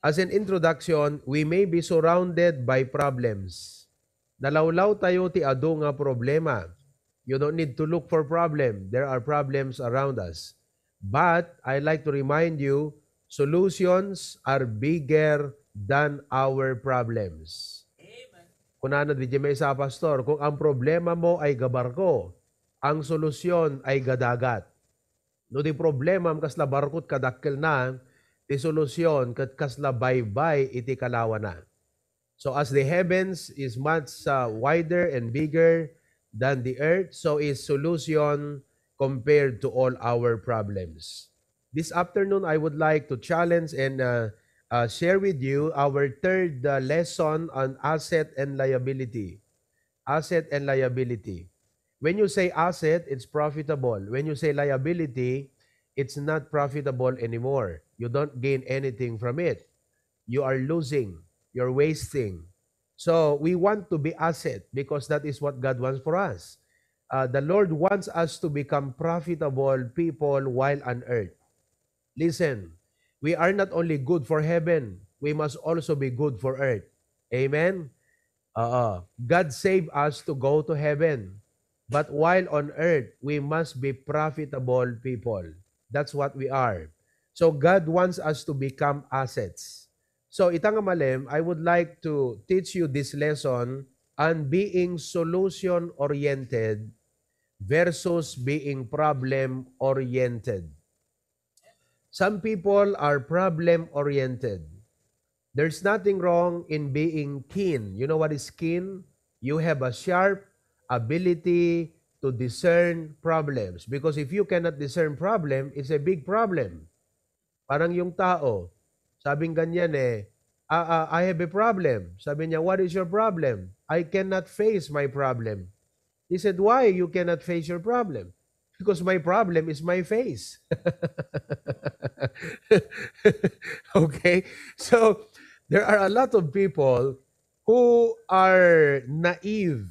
As an introduction, we may be surrounded by problems. Nalawlaw tayo ti adu nga problema. You don't need to look for problem. There are problems around us. But I like to remind you, solutions are bigger than our problems. Kunana di may sa pastor, kung ang problema mo ay gabarko, ang solusyon ay gadagat. No di problema kasla barkot kadakkel na, ti solusyon kat kasla baybay iti kalawa na. So as the heavens is much wider and bigger than the earth, so is solution compared to all our problems. This afternoon, I would like to challenge and share with you our third lesson on asset and liability. Asset and liability. When you say asset, it's profitable. When you say liability, it's not profitable anymore. You don't gain anything from it. You are losing. You're wasting. So we want to be asset because that is what God wants for us. The Lord wants us to become profitable people while on earth. Listen, we are not only good for heaven, we must also be good for earth. Amen? God saved us to go to heaven. But while on earth, we must be profitable people. That's what we are. So God wants us to become assets. So itang malim, I would like to teach you this lesson on being solution-oriented versus being problem-oriented. Some people are problem-oriented. There's nothing wrong in being keen. You know what is keen? You have a sharp ability to discern problems. Because if you cannot discern problem, it's a big problem. Parang yung tao, sabing ganyan I have a problem. Sabi niya, what is your problem? I cannot face my problem. He said, why you cannot face your problem? Because my problem is my face. Okay? So, there are a lot of people who are naive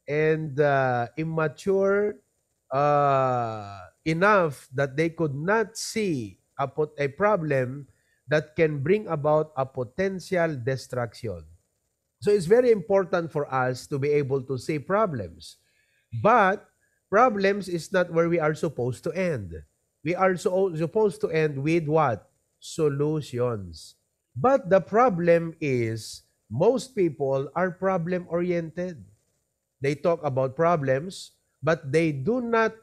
and immature enough that they could not see a problem that can bring about a potential destruction. So it's very important for us to be able to see problems. But problems is not where we are supposed to end. We are supposed to end with what? Solutions. But the problem is most people are problem-oriented. They talk about problems, but they do not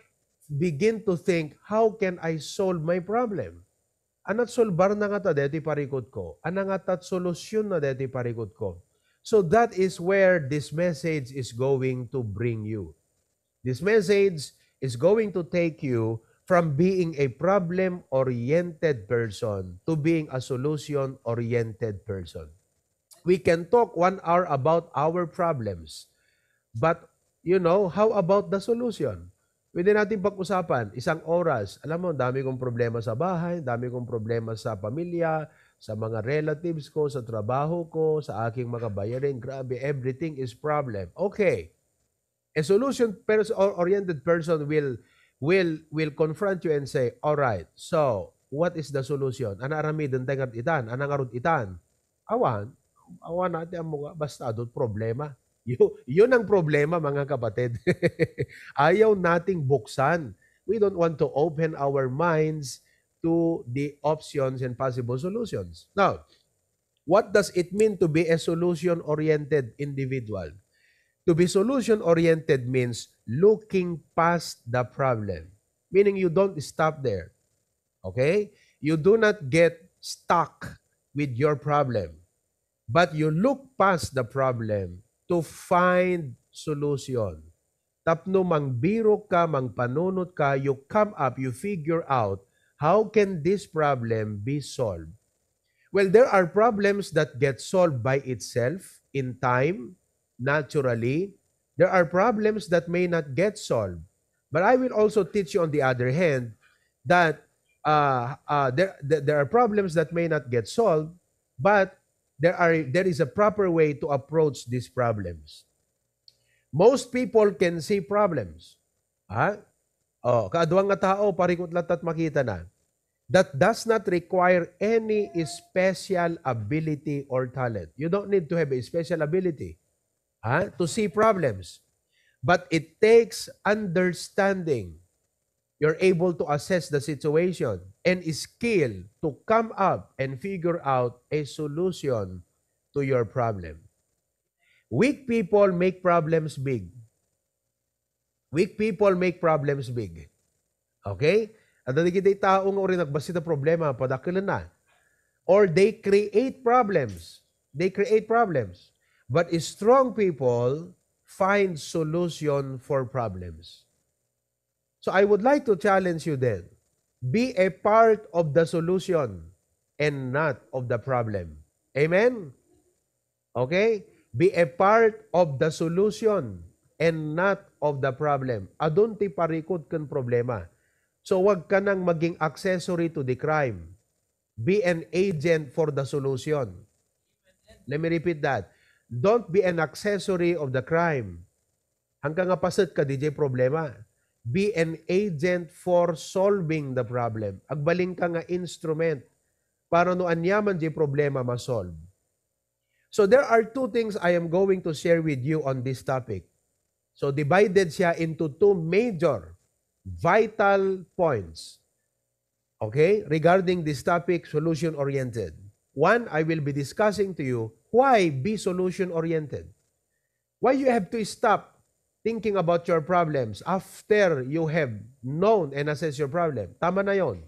begin to think, how can I solve my problem? Anat solbar na nga ta deti parikot ko. Anangatat solusyon na deti parikot ko. So that is where this message is going to bring you. This message is going to take you from being a problem-oriented person to being a solution-oriented person. We can talk 1 hour about our problems. But, you know, how about the solution? Pwede natin pag-usapan, 1 oras. Alam mo, dami kong problema sa bahay, dami kong problema sa pamilya, sa mga relatives ko, sa trabaho ko, sa aking mga bayarin. Grabe, everything is problem. Okay. A solution-oriented person will confront you and say, all right, so what is the solution? Anaramidan tayo itan, anangarod itan. Awan natin ang mga basta doon problema. Yun ang problema, mga kapatid. Ayaw nating buksan. We don't want to open our minds to the options and possible solutions. Now, what does it mean to be a solution-oriented individual? To be solution-oriented means looking past the problem. Meaning you don't stop there. Okay? You do not get stuck with your problem. But you look past the problem to find solution. Tapno mangbiro ka, mangpanunot ka, you come up, you figure out how can this problem be solved. Well, there are problems that get solved by itself in time, naturally. There are problems that may not get solved. But I will also teach you on the other hand that there are problems that may not get solved, but there is a proper way to approach these problems. Most people can see problems. Kaaduang nga tao, parikot latat makita na. that does not require any special ability or talent. You don't need to have a special ability to see problems. But it takes understanding. You're able to assess the situation and skill to come up and figure out a solution to your problem. Weak people make problems big. Weak people make problems big. Okay? At hindi kita taong ori nagbasi na problema, padakilan na. Or they create problems. They create problems. But strong people find solution for problems. So I would like to challenge you then. Be a part of the solution and not of the problem. Amen? Okay? Be a part of the solution and not of the problem. Adun ti parikod kan problema. So wag ka nang maging accessory to the crime. Be an agent for the solution. Let me repeat that. Don't be an accessory of the crime. Hanggang nga pasit ka, DJ problema. Be an agent for solving the problem. Agbaling ka nga instrument para no anyaman di problema ma-solve. So there are two things I am going to share with you on this topic. So divided siya into two major vital points. Okay? Regarding this topic, solution-oriented. One, I will be discussing to you why be solution-oriented. Why you have to stop thinking about your problems after you have known and assessed your problem. Tama na yon.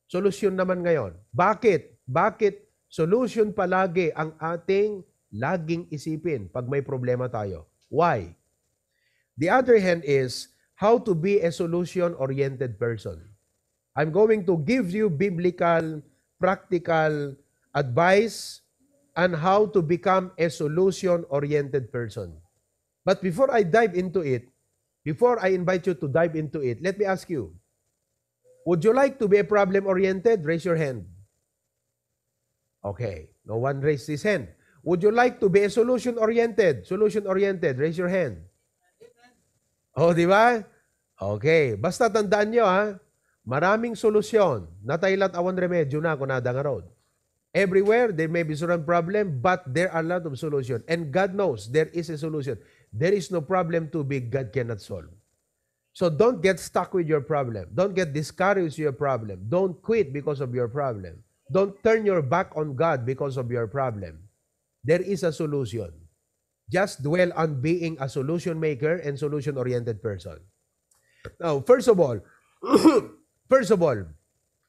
Solusyon naman ngayon. Bakit? Bakit solution palagi ang ating laging isipin pag may problema tayo? Why? The other hand is how to be a solution-oriented person. I'm going to give you biblical, practical advice on how to become a solution-oriented person. But before I dive into it, before I invite you to dive into it, let me ask you, would you like to be a problem-oriented? Raise your hand. Okay, no one raised his hand. Would you like to be a solution-oriented? Solution-oriented, raise your hand. Oh, di ba? Okay, basta tandaan nyo maraming solusyon. Nataylat awan remedyo na kung nada nga road. Everywhere, there may be certain problem, but there are a lot of solution. And God knows there is a solution. There is no problem too big God cannot solve. So don't get stuck with your problem. Don't get discouraged with your problem. Don't quit because of your problem. Don't turn your back on God because of your problem. There is a solution. Just dwell on being a solution maker and solution-oriented person. Now, first of all,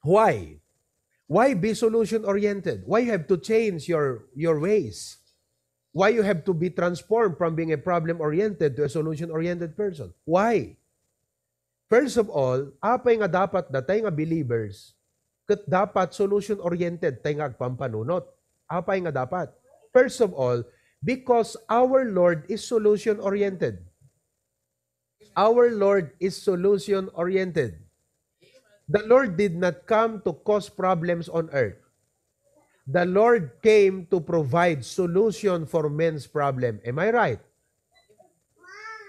why? Why be solution-oriented? Why you have to change your ways? Why you have to be transformed from being a problem-oriented to a solution-oriented person? Why? First of all, apay nga dapat datay nga believers, kat dapat solution-oriented tay nga agpampanunot. Apay nga dapat. First of all, because our Lord is solution-oriented. Our Lord is solution-oriented. The Lord did not come to cause problems on earth. The Lord came to provide solution for men's problem. Am I right?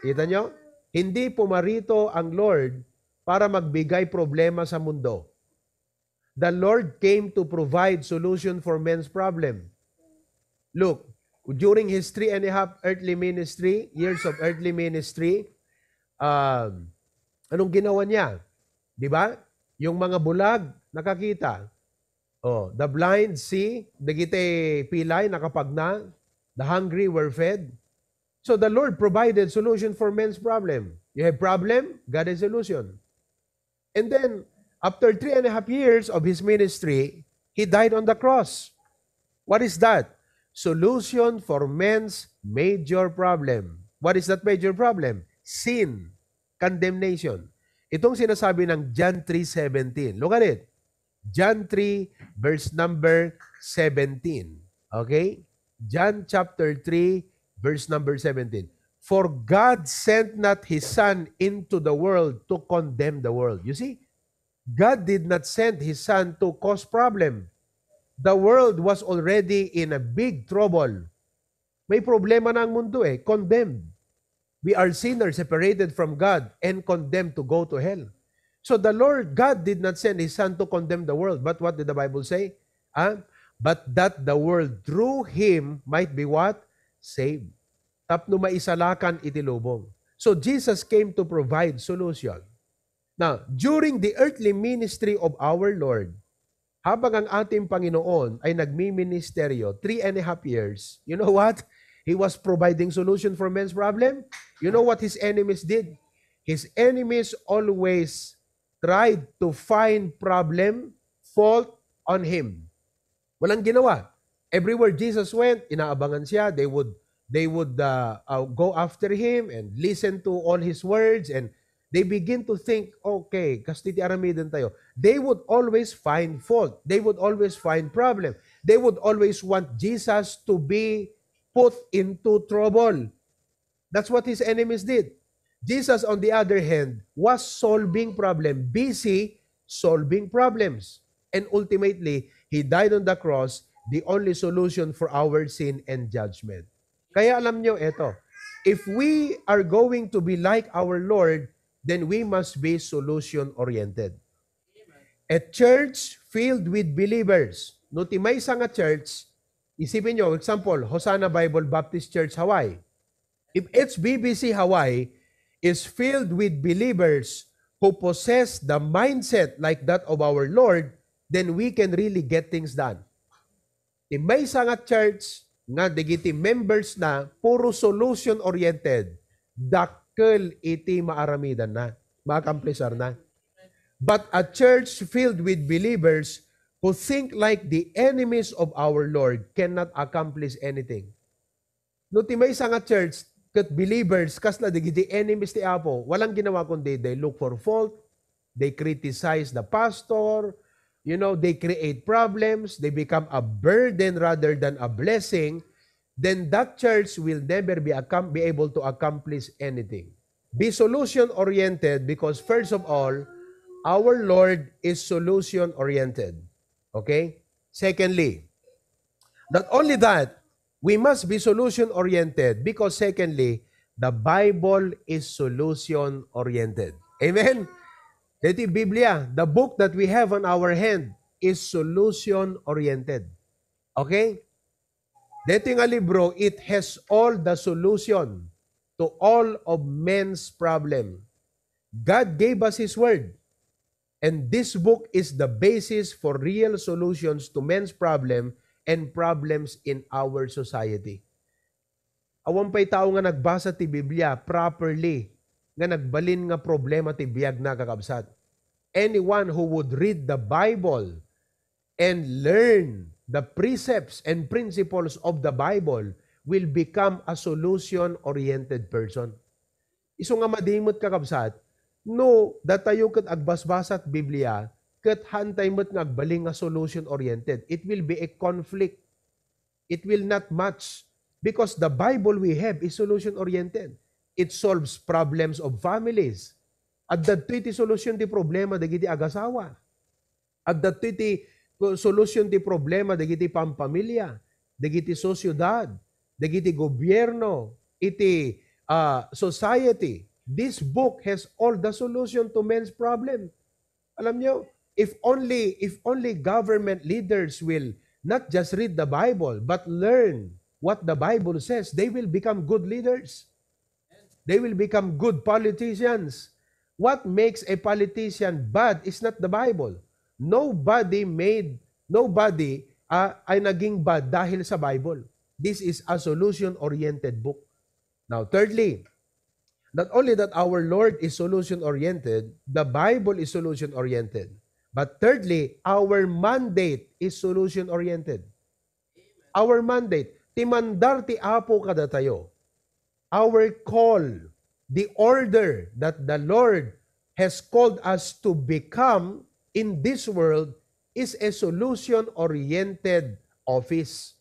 Kita nyo? Hindi pumarito ang Lord para magbigay problema sa mundo. The Lord came to provide solution for men's problem. Look, during his 3.5 earthly ministry, years of earthly ministry, anong ginawa niya? Di ba? Yung mga bulag, nakakita. Oh, the blind see, dagite pilay, nakapagna, the hungry were fed. So the Lord provided solution for men's problem. You have problem, God has solution. And then, after 3.5 years of his ministry, he died on the cross. What is that? Solution for men's major problem. What is that major problem? Sin, condemnation. Itong sinasabi ng John 3:17. Look at it. John 3, verse number 17. Okay? John chapter 3, verse number 17. For God sent not His Son into the world to condemn the world. You see? God did not send His Son to cause problem. The world was already in a big trouble. May problema na ang mundo condemned. We are sinners separated from God and condemned to go to hell. So the Lord God did not send His Son to condemn the world. But what did the Bible say? But that the world through Him might be what? Saved. Tapno maisalakan itilubong. So Jesus came to provide solution. Now, during the earthly ministry of our Lord, habang ang ating Panginoon ay nagmi-ministeryo 3.5 years, you know what? He was providing solution for men's problem. You know what His enemies did? His enemies always tried to find problem, fault on Him. Walang ginawa. Everywhere Jesus went, inaabangan siya. They would go after Him and listen to all His words, and they begin to think, okay, kastiti aramidin tayo. They would always find fault. They would always find problem. They would always want Jesus to be put into trouble. That's what His enemies did. Jesus, on the other hand, was solving problem, busy solving problems. And ultimately, He died on the cross, the only solution for our sin and judgment. Kaya alam nyo, eto, if we are going to be like our Lord, then we must be solution-oriented. A church filled with believers. No timay sa nga church, isipin nyo, example, Hosanna Bible Baptist Church, Hawaii. If HBBC Hawaii is filled with believers who possess the mindset like that of our Lord, then we can really get things done. Timay sa nga church, nga digiti members na, puro solution-oriented, dakkel iti maaramidan na, maakamplesar na. But a church filled with believers who think like the enemies of our Lord cannot accomplish anything. No timay sa nga church, kat believers, kasla digiti enemies ti Apo, walang ginawa kundi they look for fault, they criticize the pastor, you know, they create problems, they become a burden rather than a blessing, then that church will never be able to accomplish anything. Be solution-oriented because first of all, our Lord is solution-oriented. Okay? Secondly, not only that, we must be solution-oriented because secondly, the Bible is solution-oriented. Amen? Dito Biblia, the book that we have on our hand is solution-oriented. Okay? Dito nga libro, it has all the solution to all of men's problem. God gave us His Word. And this book is the basis for real solutions to men's problem and problems in our society. Awan pa'y tao nga nagbasa ti Biblia properly, nga nagbalin nga problema ti biyag na kakabsat. Anyone who would read the Bible and learn the precepts and principles of the Bible will become a solution-oriented person. Iso nga madimot kakabsat, no, datayo kat agbasbasat Biblia, kat hantay mo't nga agbaling nga solution-oriented. It will be a conflict. It will not match because the Bible we have is solution-oriented. It solves problems of families. At dato'y ti solusyon ti problema dagiti agasawa. At dato'y ti solusyon ti problema dagiti pampamilya, dagiti sosyudad, dagiti gobyerno, iti society. This book has all the solution to men's problem. Alam nyo, if only government leaders will not just read the Bible, but learn what the Bible says, they will become good leaders. They will become good politicians. What makes a politician bad is not the Bible. Nobody ay naging bad dahil sa Bible. This is a solution-oriented book. Now, thirdly, not only that our Lord is solution-oriented, the Bible is solution-oriented. But thirdly, our mandate is solution-oriented. Our mandate, timandar ti Apo kada tayo. Our call, the order that the Lord has called us to become in this world is a solution-oriented office.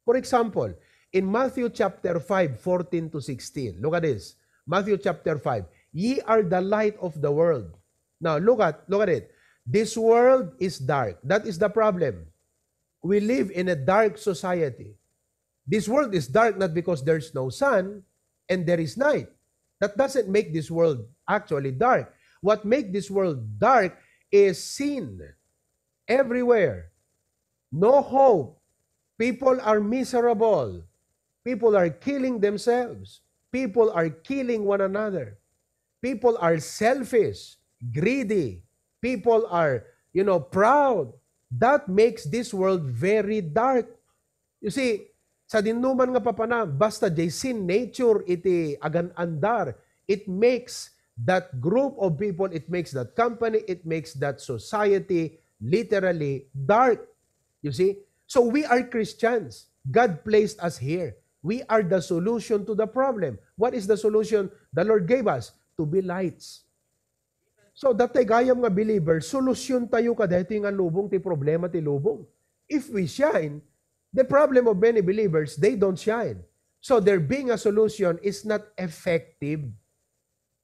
For example, in Matthew chapter 5, 14 to 16, look at this. Matthew chapter 5, ye are the light of the world. Now, look at it. This world is dark. That is the problem. We live in a dark society. This world is dark not because there's no sun and there is night. That doesn't make this world actually dark. What makes this world dark is sin everywhere. No hope. People are miserable. People are killing themselves. People are killing one another. People are selfish, greedy. People are, proud. That makes this world very dark. You see, sa dinuman nga papana, basta jay sin nature iti agan andar, it makes that group of people, it makes that company, it makes that society literally dark. You see? So we are Christians. God placed us here. We are the solution to the problem. What is the solution the Lord gave us? To be lights. So, datay gayam nga believer, solusyon tayo kadahito nga lubong ti problema ti lubong. If we shine, the problem of many believers, they don't shine. So, there being a solution is not effective.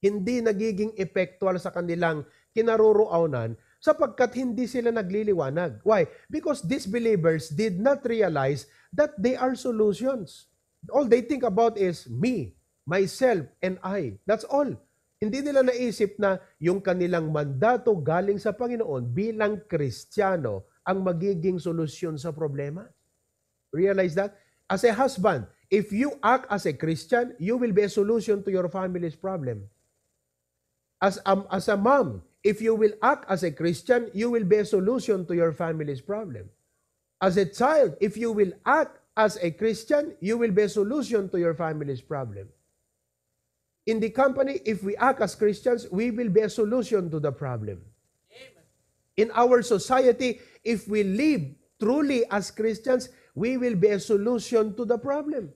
Hindi nagiging effectual sa kanilang kinaroroonan sapagkat hindi sila nagliliwanag. Why? Because these believers did not realize that they are solutions. All they think about is me, myself, and I. That's all. Hindi nila naisip na yung kanilang mandato galing sa Panginoon bilang Kristiyano ang magiging solusyon sa problema. Realize that? As a husband, if you act as a Christian, you will be a solution to your family's problem. As a mom, if you will act as a Christian, you will be a solution to your family's problem. As a child, if you will act as a Christian, you will be a solution to your family's problem. In the company, if we act as Christians, we will be a solution to the problem. Amen. In our society, if we live truly as Christians, we will be a solution to the problem.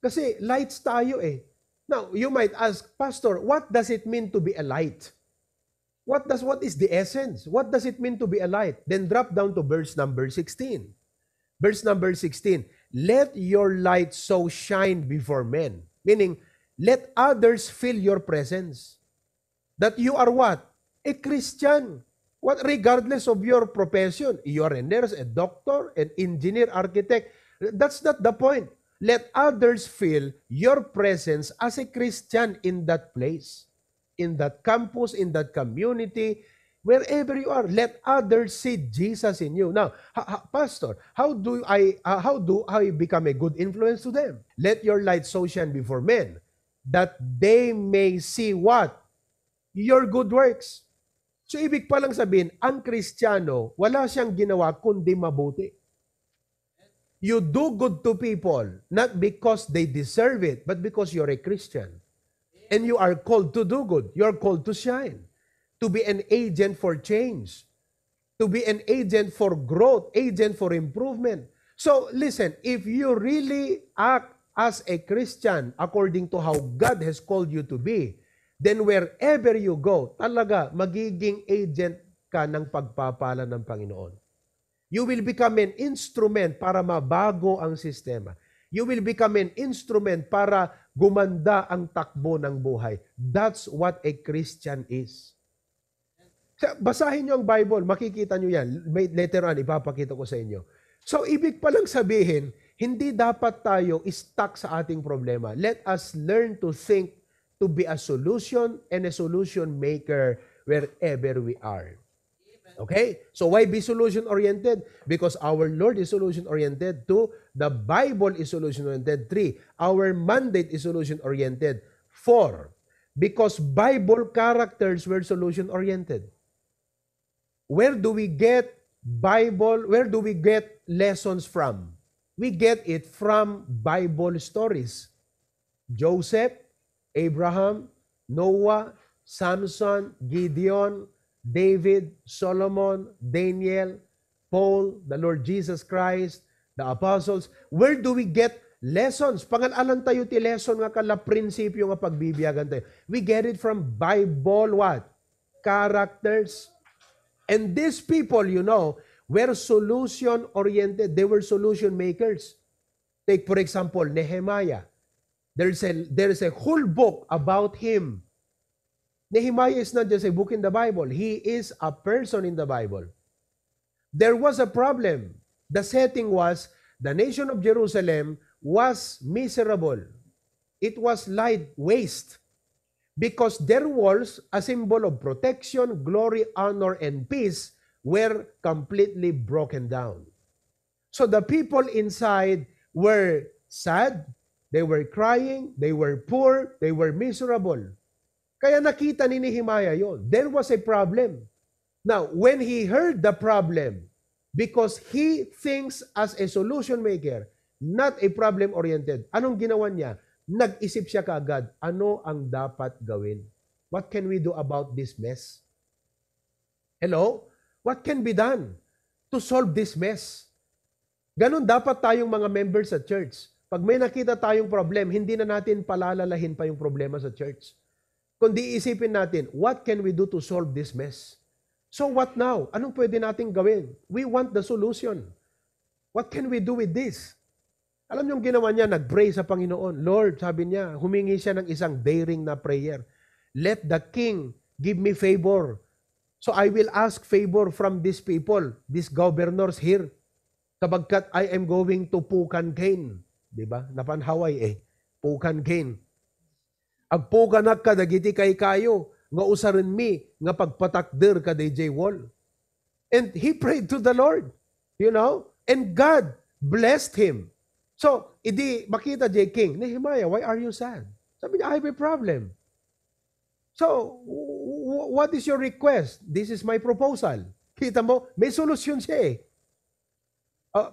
Kasi lights tayo eh. Now, you might ask, Pastor, what does it mean to be a light? What is the essence? What does it mean to be a light? Then drop down to verse number 16. Verse number 16, let your light so shine before men. Meaning, let others feel your presence. That you are what? A Christian. What, regardless of your profession. You are a nurse, a doctor, an engineer, architect. That's not the point. Let others feel your presence as a Christian in that place, in that campus, in that community, wherever you are. Let others see Jesus in you. Now, Pastor, how do I become a good influence to them? Let your light so shine before men, that they may see what? Your good works. So, ibig palang sabihin, ang Kristiyano, wala siyang ginawa kundi mabuti. You do good to people, not because they deserve it, but because you're a Christian. And you are called to do good. You are called to shine. To be an agent for change. To be an agent for growth, agent for improvement. So, listen, if you really act as a Christian, according to how God has called you to be, then wherever you go, talaga magiging agent ka ng pagpapala ng Panginoon. You will become an instrument para mabago ang sistema. You will become an instrument para gumanda ang takbo ng buhay. That's what a Christian is. Basahin nyo ang Bible, makikita nyo yan. Later on, ipapakita ko sa inyo. So, ibig palang sabihin, hindi dapat tayo stuck sa ating problema. Let us learn to think to be a solution and a solution maker wherever we are. Okay? So why be solution-oriented? Because our Lord is solution-oriented. 2, the Bible is solution-oriented. 3, our mandate is solution-oriented. 4, because Bible characters were solution-oriented. Where do we get Bible? Where do we get lessons from? We get it from Bible stories. Joseph, Abraham, Noah, Samson, Gideon, David, Solomon, Daniel, Paul, the Lord Jesus Christ, the apostles. Where do we get lessons? Pangalanan tayo ti lesson nga kala prinsipyo nga pagbibiyagan tayo. We get it from Bible what? Characters. And these people, were solution-oriented. They were solution makers. Take, for example, Nehemiah. There is a whole book about him. Nehemiah is not just a book in the Bible. He is a person in the Bible. There was a problem. The setting was, the nation of Jerusalem was miserable. It was laid waste. because their walls, a symbol of protection, glory, honor, and peace, were completely broken down. So the people inside were sad, they were crying, they were poor, they were miserable. Kaya nakita ni Nehemiah yon. There was a problem. Now, when he heard the problem, because he thinks as a solution maker, not a problem-oriented, anong ginawa niya? Nag-isip siya kaagad, ano ang dapat gawin? What can we do about this mess? Hello? What can be done to solve this mess? Ganon dapat tayong mga members sa church. Pag may nakita tayong problem, hindi na natin palalalahin pa yung problema sa church. Kundi isipin natin, what can we do to solve this mess? So what now? Anong pwede nating gawin? We want the solution. What can we do with this? Alam niyo yung ginawa niya, nag-pray sa Panginoon. Lord, sabi niya, humingi siya ng isang daring na prayer. Let the king give me favor. So I will ask favor from these people, these governors here. Sabagkat I am going to Pukan Cain. Diba? Napanhaway Pukan Cain. Agpukanak ka dagiti kay kayo, nga usarin mi, nga pagpatakder ka DJ Wall. And he prayed to the Lord, and God blessed him. So, idi makita J. King, Nehemiah, why are you sad? Sabi niya, I have a problem. So, what is your request? This is my proposal. Kita mo, may solusyon siya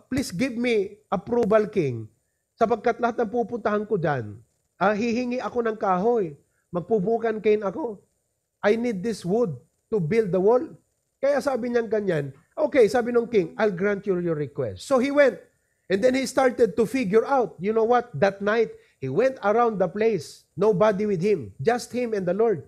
please give me approval, King, sapagkat lahat ng pupuntahan ko dyan, hihingi ako ng kahoy, magpubukan kain ako. I need this wood to build the wall. Kaya sabi niyang ganyan, okay, sabi ng king, I'll grant you your request. So he went, and then he started to figure out, you know what, that night, he went around the place, nobody with him, just him and the Lord.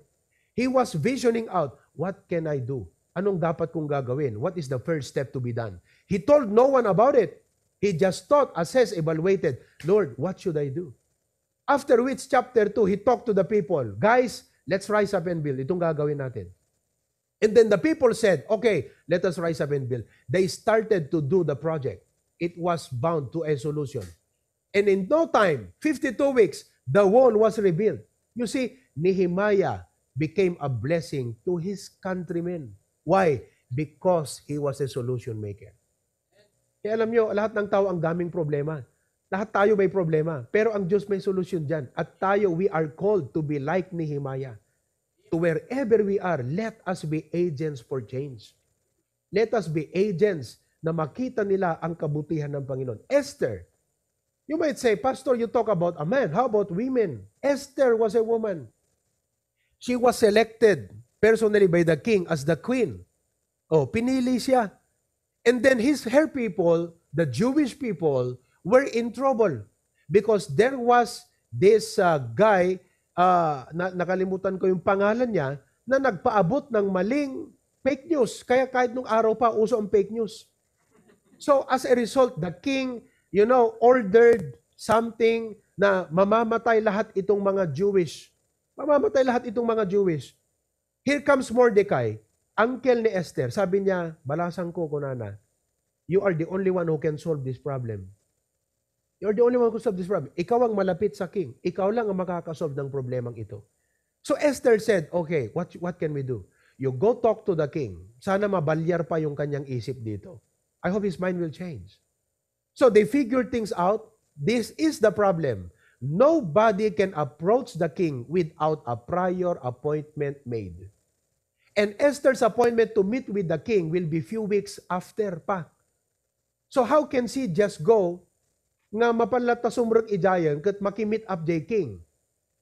He was visioning out, what can I do? Anong dapat kong gagawin? What is the first step to be done? He told no one about it. He just thought, assessed, evaluated, Lord, what should I do? After which, chapter 2, he talked to the people, guys, let's rise up and build. Itong gagawin natin. And then the people said, okay, let us rise up and build. They started to do the project. It was bound to a solution. And in no time, 52 weeks, the wall was rebuilt. You see, Nehemiah became a blessing to his countrymen. Why? Because he was a solution maker. Kaya alam nyo, lahat ng tao ang daming problema. Lahat tayo may problema. Pero ang Diyos may solusyon dyan. At tayo, we are called to be like Nehemiah. To wherever we are, let us be agents for change. Let us be agents na makita nila ang kabutihan ng Panginoon. Esther, you might say, Pastor, you talk about a man. How about women? Esther was a woman. She was selected personally by the king as the queen. Pinili siya. And then her people, the Jewish people, were in trouble because there was this guy, nakalimutan ko yung pangalan niya, na nagpaabot ng maling fake news. Kaya kahit nung araw pa, uso ang fake news. So as a result, the king, ordered something na mamamatay lahat itong mga Jewish. Mamamatay lahat itong mga Jewish. Here comes Mordecai, uncle ni Esther. Sabi niya, balasan ko, kunana, you are the only one who can solve this problem. You're the only one who solve this problem. Ikaw ang malapit sa king. Ikaw lang ang makakasolve ng problemang ito. So Esther said, okay, what can we do? You go talk to the king. Sana mabalyar pa yung kanyang isip dito. I hope his mind will change. So they figured things out. This is the problem. Nobody can approach the king without a prior appointment made. And Esther's appointment to meet with the king will be few weeks after pa. So how can she just go nga mapanlat ta sumrot ijayan kat makimit up jay king?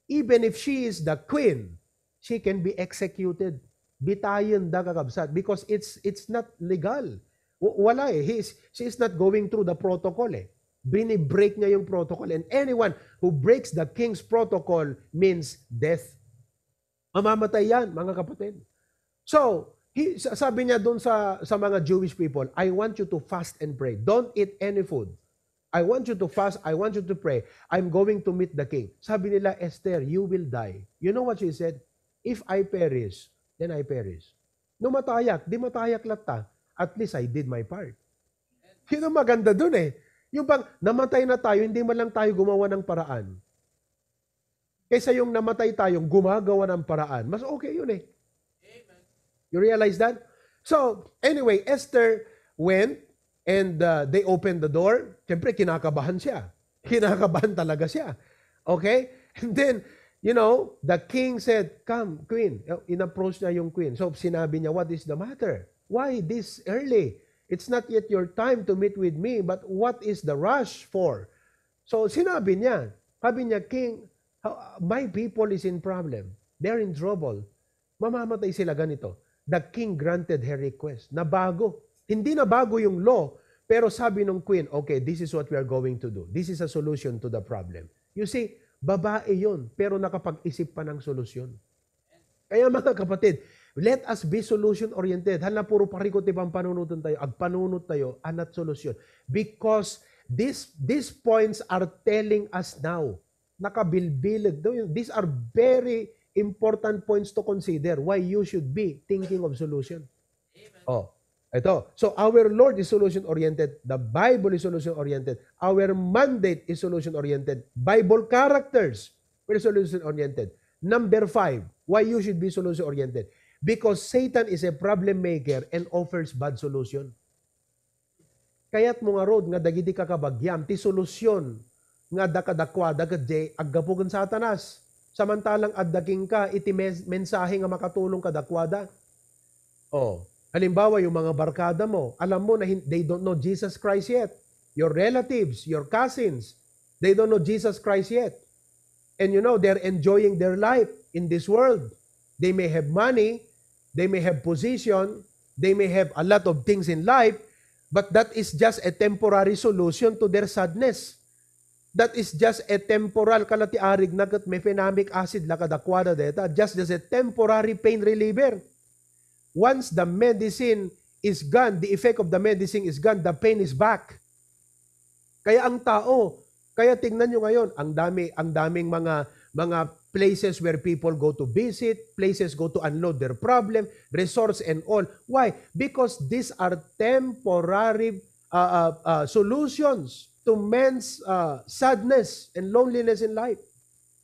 Even if she is the queen, she can be executed. Bitayon da kakabsat because it's not legal. Wala she is not going through the protocol Bini-break niya yung protocol, and anyone who breaks the king's protocol means death. Mamamatay yan, mga kapatid. So, sabi niya doon sa mga Jewish people, I want you to fast and pray. Don't eat any food. I want you to fast. I want you to pray. I'm going to meet the king. Sabi nila, Esther, you will die. You know what she said? If I perish, then I perish. No matayak, di matayak lata. At least I did my part. Yun ang maganda dun Yung bang namatay na tayo, hindi man lang tayo gumawa ng paraan. Kaysa yung namatay tayong gumagawa ng paraan. Mas okay yun eh. You realize that? So, anyway, Esther went and they opened the door. Siyempre, kinakabahan siya. Kinakabahan talaga siya. Okay? And then, the king said, "Come, queen." In-approach niya yung queen. So, sinabi niya, "What is the matter? Why this early? It's not yet your time to meet with me, but what is the rush for?" So, sinabi niya, "King, my people is in problem. They're in trouble. Mamamatay sila ganito." The king granted her request. Nabago. Hindi nabago yung law, pero sabi ng queen, "Okay, this is what we are going to do. This is a solution to the problem." You see, babae yun, pero nakapag-isip pa ng solusyon. Kaya mga kapatid, let us be solution-oriented. Hala, puro parikot ibang panunutan tayo. Agpanunot tayo, anat solusyon. Because these points are telling us now, nakabilbilid. These are very important points to consider why you should be thinking of solution. Amen. Ito. So, our Lord is solution-oriented. The Bible is solution-oriented. Our mandate is solution-oriented. Bible characters are solution-oriented. Number 5, why you should be solution-oriented. Because Satan is a problem maker and offers bad solution. Kaya't mga rod nga dagiti kakabagyam, ti solusyon nga dakadakwa, dagadjay, aggapugan satanas. Samantalang addaking ka, iti mensahe nga makatulong kadakwada. Halimbawa, yung mga barkada mo, alam mo na they don't know Jesus Christ yet. Your relatives, your cousins, they don't know Jesus Christ yet. And they're enjoying their life in this world. They may have money, they may have position, they may have a lot of things in life, but that is just a temporary solution to their sadness. That is just a temporal kalatiarig nagat mefenamic acid lakadakwada deta, just as a temporary pain reliever. Once the medicine is gone, the effect of the medicine is gone, the pain is back. Kaya ang tao, kaya tingnan nyo ngayon, ang daming mga places where people go to visit, places go to unload their problem, resorts and all. Why? Because these are temporary solutions to men's sadness and loneliness in life.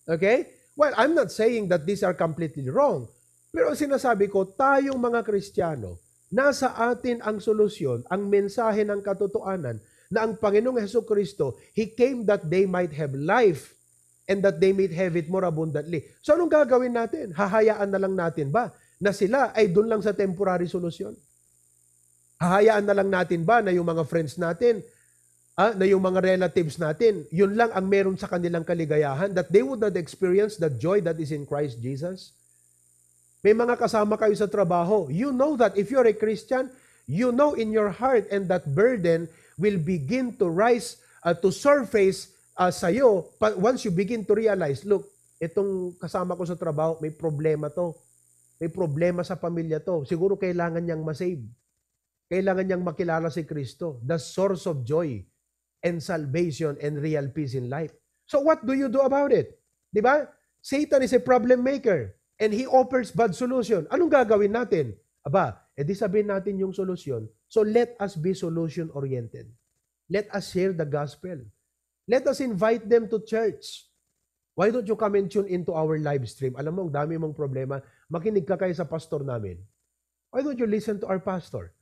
Okay? Well, I'm not saying that these are completely wrong. Pero sinasabi ko, tayong mga Kristiyano, nasa atin ang solusyon, ang mensahe ng katotohanan, na ang Panginoong Hesukristo, He came that they might have life and that they might have it more abundantly. So anong gagawin natin? Hahayaan na lang natin ba na sila ay dun lang sa temporary solusyon? Hahayaan na lang natin ba na yung mga friends natin, na yung mga relatives natin, yun lang ang meron sa kanilang kaligayahan, that they would not experience the joy that is in Christ Jesus? May mga kasama kayo sa trabaho. You know that if you're a Christian, you know in your heart, and that burden will begin to rise, to surface sa'yo once you begin to realize, look, itong kasama ko sa trabaho, may problema to. May problema sa pamilya to. Siguro kailangan niyang masave. Kailangan niyang makilala si Kristo, the source of joy and salvation and real peace in life. So what do you do about it? Diba? Satan is a problem maker and he offers bad solution. Anong gagawin natin? Edi sabihin natin yung solusyon. So let us be solution-oriented. Let us share the gospel. Let us invite them to church. Why don't you come and tune into our live stream? Alam mo, ang dami mong problema. Makinig ka kayo sa pastor namin. Why don't you listen to our pastor?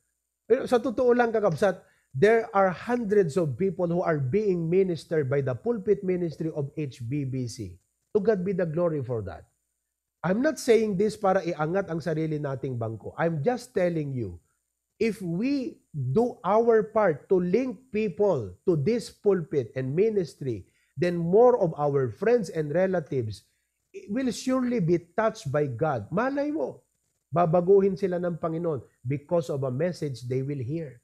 Sa totoo lang, kakabsat, there are hundreds of people who are being ministered by the pulpit ministry of HBBC. To God be the glory for that. I'm not saying this para iangat ang sarili nating bangko. I'm just telling you, if we do our part to link people to this pulpit and ministry, then more of our friends and relatives will surely be touched by God. Malay mo, babaguhin sila ng Panginoon because of a message they will hear.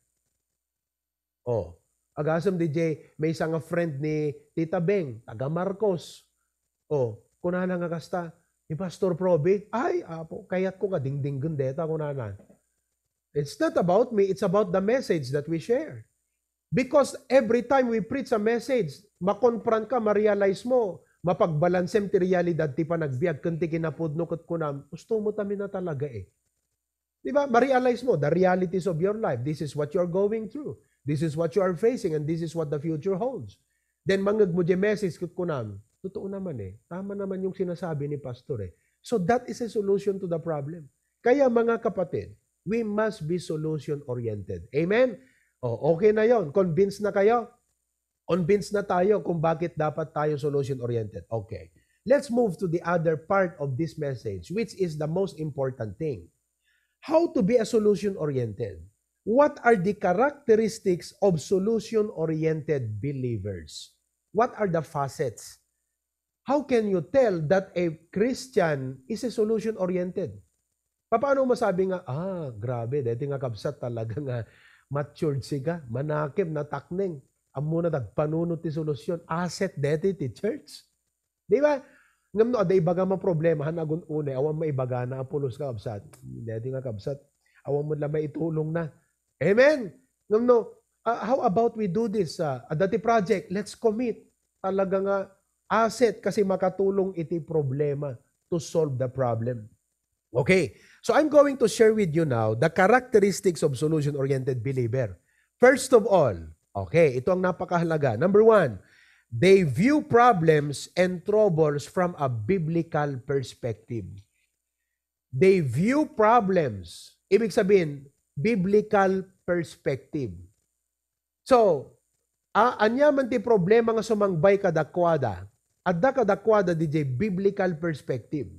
Agasam DJ, may isang friend ni Tita Beng, taga Marcos. Kunana nga kasta, ni Pastor Provy, ay, apo, kayat ko ka ding-ding gundeta kunana. It's not about me, it's about the message that we share. Because every time we preach a message, makonfront ka, ma-realize mo, mapagbalansem ti realidad ti panagbiag, kanti kinapudno kat kunam, gusto mo tami na talaga eh. Diba? Ma-realize mo, the realities of your life, this is what you're going through. This is what you are facing and this is what the future holds. Then mangag mo di message kat kunam, Totoo naman eh. Tama naman yung sinasabi ni pastor eh. So that is a solution to the problem. Kaya mga kapatid, we must be solution-oriented. Amen? O, okay na yon. Convinced na kayo? Convinced na tayo kung bakit dapat tayo solution-oriented. Okay. Let's move to the other part of this message, which is the most important thing. How to be a solution-oriented? What are the characteristics of solution-oriented believers? What are the facets? How can you tell that a Christian is a solution-oriented? Paano masabi nga, grabe, dati nga kabsat talaga nga matured siya, manakib na takning, amo na nagpanunot ti solusyon, asset dati ti church. Di ba? Ngam no, aday baga ma problema, hanagun une, awan maibaga na apulos ka kabsat. Dati nga kabsat, awan mo lang maitulong na. Amen? Ngam no, how about we do this? Dati project, let's commit. Talaga nga, asset kasi makatulong iti problema to solve the problem. Okay, so I'm going to share with you now the characteristics of solution-oriented believer. First of all, okay, ito ang napakahalaga. Number 1, they view problems and troubles from a biblical perspective. They view problems, ibig sabihin, biblical perspective. So, anya man ti problema nga sumangbay kadakwada, adda kadakwada DJ biblical perspective.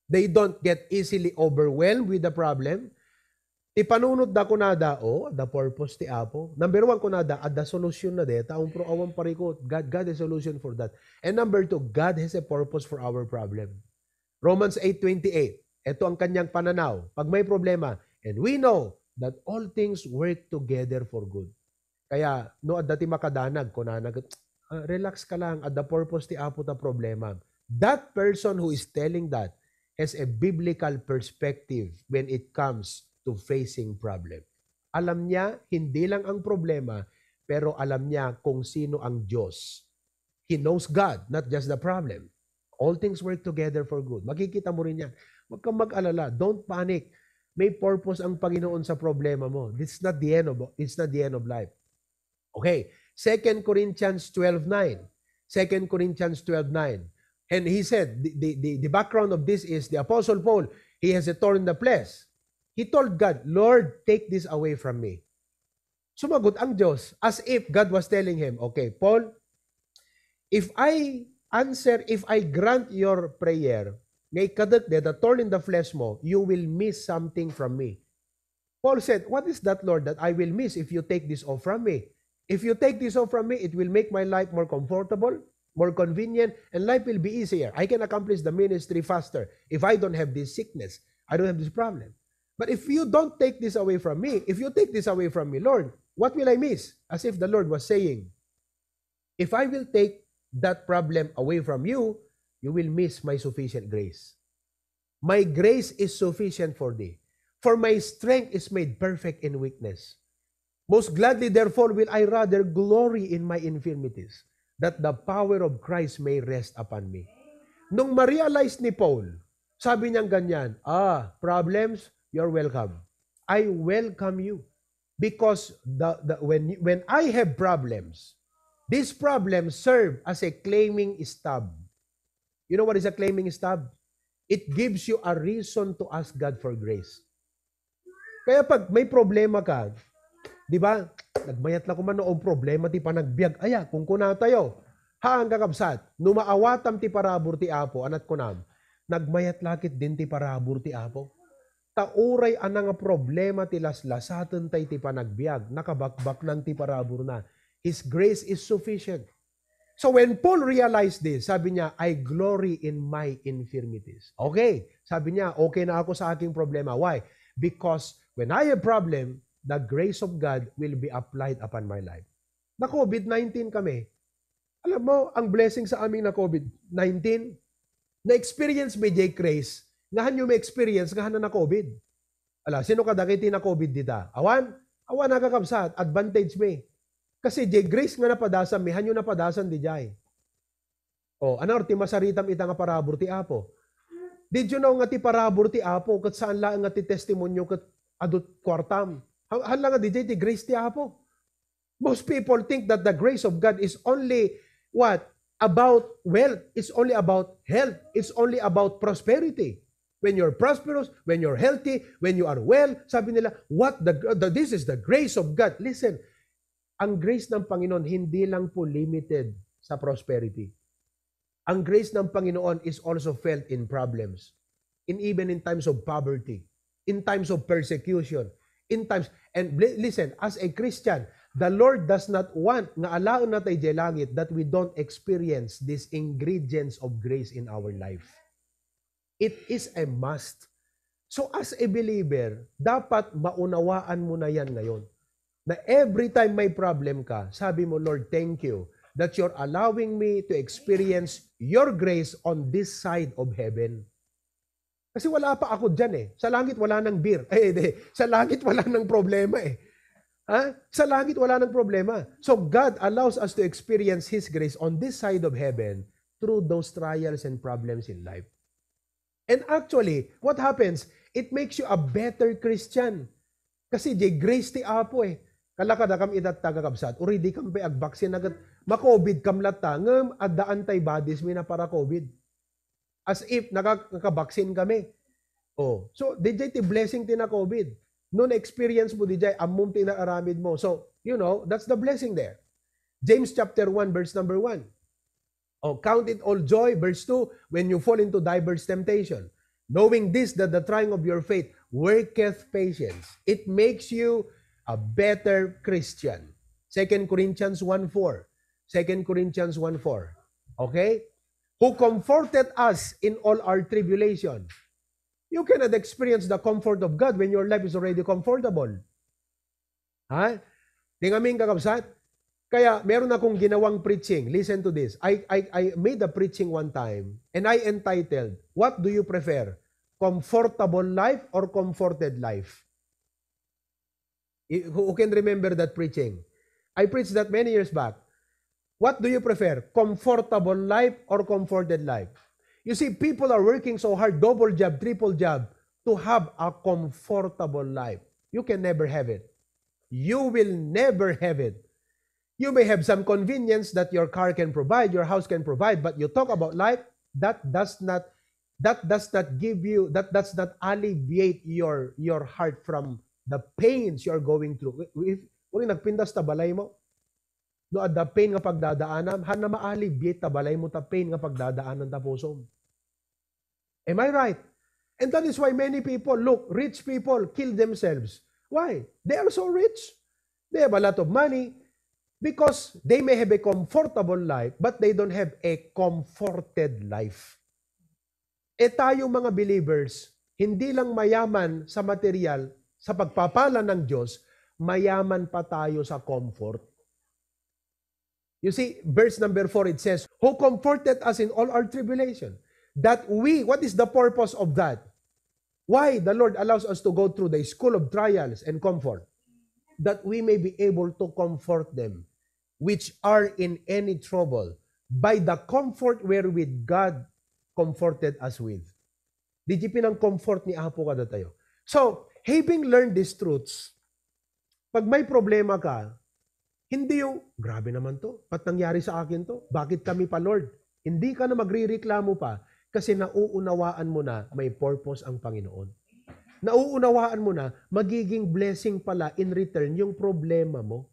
They don't get easily overwhelmed with the problem. Ti panunod da kunada, the purpose ti Apo. Number 1 kunada, the solution na de, taong pro awang parikot. God has a solution for that. And number 2, God has a purpose for our problem. Romans 8:28, ito ang kanyang pananaw. Pag may problema, and we know that all things work together for good. Kaya, no, at dati makadanag, kunanag, relax ka lang, at the purpose ti Apo ta problema. That person who is telling that has a biblical perspective when it comes to facing problem. Alam niya, hindi lang ang problema, pero alam niya kung sino ang Diyos. He knows God, not just the problem. All things work together for good. Makikita mo rin yan. Huwag kang mag-alala. Don't panic. May purpose ang Panginoon sa problema mo. It's not the end of life. Okay. 2 Corinthians 12:9. 2 Corinthians 12:9. And he said, the background of this is the Apostle Paul, he has a thorn in the flesh. He told God, Lord, take this away from me. Sumagot ang Diyos as if God was telling him, okay, Paul, if I grant your prayer, ngay kadak de, the thorn in the flesh mo, you will miss something from me. Paul said, what is that, Lord, that I will miss if you take this off from me? If you take this off from me, it will make my life more comfortable, more convenient, and life will be easier. I can accomplish the ministry faster if I don't have this sickness. I don't have this problem. But if you don't take this away from me, if you take this away from me, Lord, what will I miss? As if the Lord was saying, if I will take that problem away from you, you will miss my sufficient grace. My grace is sufficient for thee. For my strength is made perfect in weakness. Most gladly, therefore, will I rather glory in my infirmities, that the power of Christ may rest upon me. Nung ma-realize ni Paul, sabi niyang ganyan, problems, you're welcome. I welcome you. Because when I have problems, these problems serve as a claiming stab. You know what is a claiming stab? It gives you a reason to ask God for grace. Kaya pag may problema ka, di ba, nagmayat lang ko man noong problema ti panagbiag. Aya, kung kuna tayo, haang kakabsat, numaawatam ti parabur ti Apo, anat kunam, nagmayat lakit din ti parabur ti Apo. Tauray anang problema ti laslasatan tay ti panagbiag, nakabakbak ng ti parabur na. His grace is sufficient. So when Paul realized this, sabi niya, I glory in my infirmities. Okay, sabi niya, okay na ako sa aking problema. Why? Because when I have problem, the grace of God will be applied upon my life. Na COVID-19 kami. Alam mo, ang blessing sa aming na COVID-19, na-experience may J. Grace, ngahan yung may experience, ngahan na COVID. Ala, sino ka dakiti na COVID dita? Awan nakakabsat, advantage may. Kasi J. Grace nga napadasan, may hanyo napadasan di jay. Ano, ti masaritam ita nga parabor ti Apo. Did you know nga ti parabor ti Apo, kat saan lang nga ti testimonyo kat adut kwartam. Hala nga di grace ti Apo. Most people think that the grace of God is only what? about wealth. It's only about health. It's only about prosperity. When you're prosperous, when you're healthy, when you are well, sabi nila, this is the grace of God. Listen, ang grace ng Panginoon hindi lang po limited sa prosperity. Ang grace ng Panginoon is also felt in problems, even in times of poverty, in times of persecution, and listen, as a Christian, the Lord does not want nga alaon na tayo di langit that we don't experience these ingredients of grace in our life. It is a must. So as a believer, dapat maunawaan mo na yan ngayon. Na every time may problem ka, sabi mo, Lord, thank you that you're allowing me to experience your grace on this side of heaven. Kasi wala pa ako dyan eh. Sa langit wala nang beer. Sa langit wala nang problema eh. Sa langit wala nang problema. So God allows us to experience His grace on this side of heaven through those trials and problems in life. And actually, what happens? It makes you a better Christian. Kasi di grace ti Apo eh. Kalakada kam idat tagakabsat. Uri di kam pe agbaksin agad. Ma-COVID kam lata. Ngam adda antibodies mi na para COVID. As if nakakabaksin kami. Oh. So, DJ ti blessing ti na COVID. Noon experience mo DJ, amum ti na aramid mo. So, that's the blessing there. James chapter 1 verse number 1. Oh, count it all joy, verse 2, when you fall into diverse temptation. Knowing this, that the trying of your faith worketh patience. It makes you a better Christian. 2 Corinthians 1:4. 2 Corinthians 1:4. Okay? Who comforted us in all our tribulation. You cannot experience the comfort of God when your life is already comfortable. Ha? Tingaming kakabsat? Kaya meron akong ginawang preaching. Listen to this. I made a preaching one time and I entitled, What do you prefer? Comfortable life or comforted life? Who can remember that preaching? I preached that many years back. What do you prefer? Comfortable life or comforted life? You see, people are working so hard, double job, triple job, to have a comfortable life. You can never have it. You will never have it. You may have some convenience that your car can provide, your house can provide, but you talk about life, that does not alleviate your heart from the pains you're going through. Kung nagpindas ta balay mo, no at the pain nga pagdadaanan, han na ma-alleviate ta balay mo ta pain nga pagdadaanan ta puso. Am I right? And that is why many people, look, rich people kill themselves. Why? They are so rich. They have a lot of money because they may have a comfortable life, but they don't have a comforted life. Tayo mga believers, hindi lang mayaman sa material, sa pagpapala ng Diyos, mayaman pa tayo sa comfort. You see, verse number 4, it says, Who comforted us in all our tribulation, that we, what is the purpose of that? Why the Lord allows us to go through the school of trials and comfort? That we may be able to comfort them, which are in any trouble, by the comfort wherewith God comforted us with. Di pinang comfort ni Apo kada tayo. So, having learned these truths, pag may problema ka, hindi yung, grabe naman to, ba't nangyari sa akin to? Bakit kami pa, Lord? Hindi ka na magre-reklamo pa kasi nauunawaan mo na may purpose ang Panginoon. Nauunawaan mo na magiging blessing pala in return yung problema mo.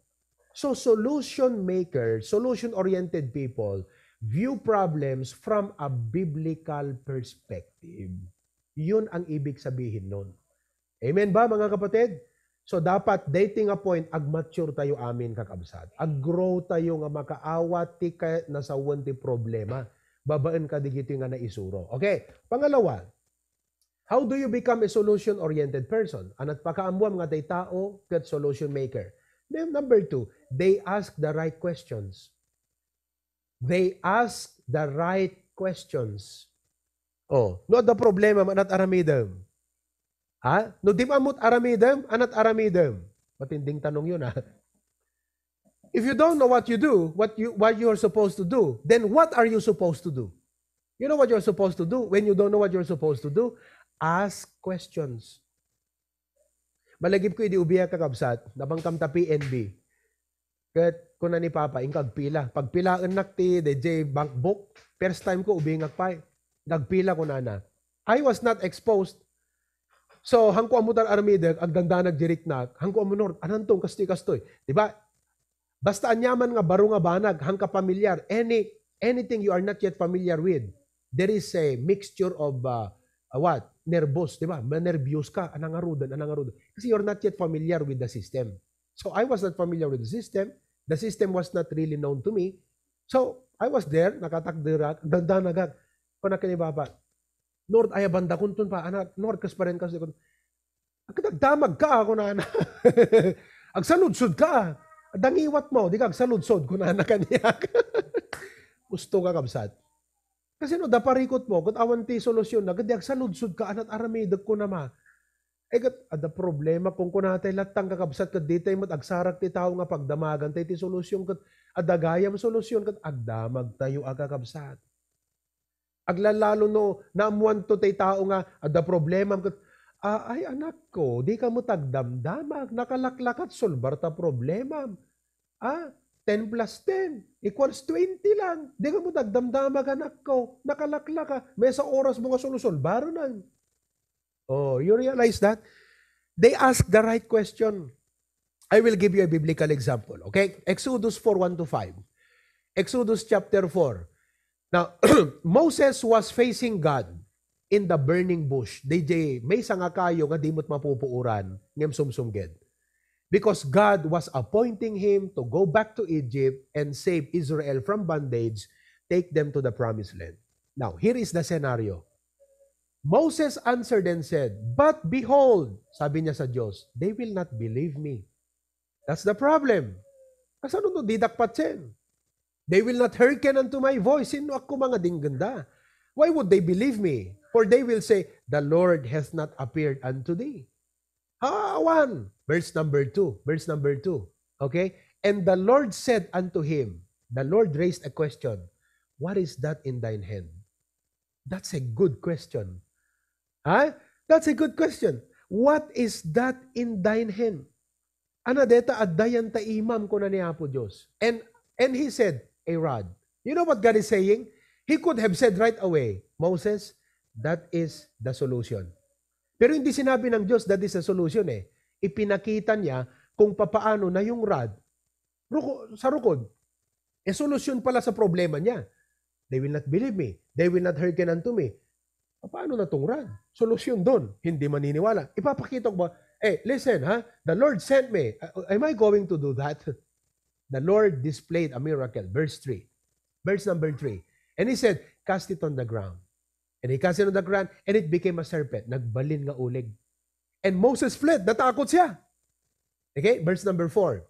So solution makers, solution-oriented people view problems from a biblical perspective. Yun ang ibig sabihin nun. Amen ba mga kapatid? So dapat dating a point, ag-mature tayo amin kakabsat. Ag-grow tayo nga makaawat ti ka na sa wanti problema. Babaan ka digito nga na isuro. Okay, pangalawa, how do you become a solution-oriented person? Anat pakaambuam nga tay tao ket solution maker. Then number 2, they ask the right questions. They ask the right questions. Oh, no the problema manat aramidem. Ha? No di mamut aramidem, anat aramidem. Matinding tanong yun ha. If you don't know what you do, what you are supposed to do, then what are you supposed to do? You know what you're supposed to do? When you don't know what you're supposed to do, ask questions. Malagip ko idi ubiya kakabsat, nabangkam ta PNB. Kat kuna ni Papa, ingkag pila. Pagpilaan nakti, DJ bank book, first time ko ubingag pa. Nagpila ko na. I was not exposed. So, hangko amutan aramidag, agdandanag jirik na, hangko amunor, anantong kasti-kastoy. Diba? Basta anyaman nga baro nga banag, hangka pamilyar, anything you are not yet familiar with, there is a mixture of what? Nervous, diba? Nervous ka, anang arudan. Kasi you're not yet familiar with the system. So, I was not familiar with the system. The system was not really known to me. So, I was there, nakatakdirak, dandanagag. Kung ni Papa, Norte, ay banda kuntun pa, anak, Norte, kas pa rin kasi. Agdamag ka ako na, agsaludsod ka. Dangiwat mo, di ka agsaludsod ko na kaniyak. Gusto ka kabsat. Kasi no, daparikot mo, kung awan ti solusyon na, gadi agsaludsod ka, anat aramidag ko na ma. Ada problema kung kunatay latang kakabsat kat ditay mo't agsarak ti tao nga pagdamagan tayo ti solusyon kat adagayam solusyon kat agdamag tayo agakabsat. Aglalalo no naamuan to tay tao nga ada problema kat ay anak ko di ka mo tagdamdamag nakalaklakat solbar ta problema. 10 plus 10 equals 20 lang. Di ka mo tagdamdamag anak ko nakalaklak ka. May sa oras mo nga solusyon baro nang. Oh, you realize that? They ask the right question. I will give you a biblical example. Okay? Exodus 4:1-5. Exodus chapter 4. Now, Moses was facing God in the burning bush. DJ, may sanga kayo nga di mo't mapupuuran ngem sumsumged. Because God was appointing him to go back to Egypt and save Israel from bondage, take them to the promised land. Now, here is the scenario. Moses answered and said, "But behold," sabi niya sa Diyos, "they will not believe me." That's the problem. Kasi ano no, didakpat sen. They will not hearken unto my voice. Sino ako mga dingganda? Why would they believe me? For they will say, "The Lord hath not appeared unto thee." Hawan. Verse number 2. Okay? And the Lord said unto him, the Lord raised a question, "What is that in thine hand?" That's a good question. That's a good question. What is that in thine hand? Ana deta addayan ta imam ko na ni Apo Diyos. And he said, a rod. You know what God is saying? He could have said right away, Moses, that is the solution. Pero hindi sinabi ng Diyos that is the solution eh. Ipinakita niya kung papaano na yung rod sa rukod. Solusyon pala sa problema niya. They will not believe me. They will not hearken unto me. Paano na itong rod? Solusyon doon. Hindi maniniwala. Ipapakita ko ba? Listen, the Lord sent me. Am I going to do that? The Lord displayed a miracle. Verse number 3. And he said, "Cast it on the ground." And he cast it on the ground, and it became a serpent. Nagbalin nga ulig. And Moses fled. Natakot siya. Okay? Verse number 4.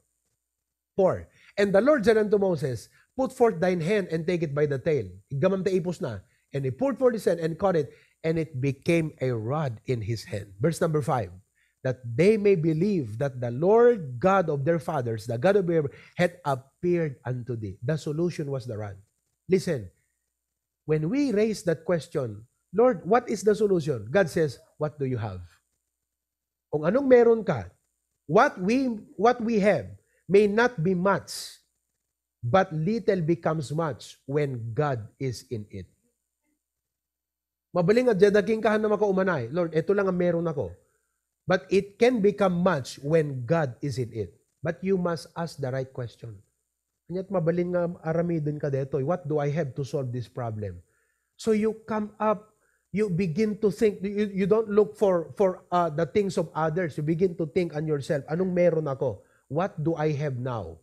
And the Lord said unto Moses, "Put forth thine hand and take it by the tail." Iggamam ta ipos na. And he put forth his hand and caught it, and it became a rod in his hand. Verse number 5. That they may believe that the Lord God of their fathers, the God of Abraham, had appeared unto thee. The solution was the rod. Listen, when we raise that question, Lord, what is the solution? God says, what do you have? Kung anong meron ka, what we have may not be much, but little becomes much when God is in it. Mabaling at jadaking kahan na makaumanay, Lord, ito lang ang meron ako. But it can become much when God is in it. But you must ask the right question. Kanya't mabaling nga aramidin ka dito, what do I have to solve this problem? So you come up, you begin to think, you don't look for the things of others. You begin to think on yourself, anong meron ako? What do I have now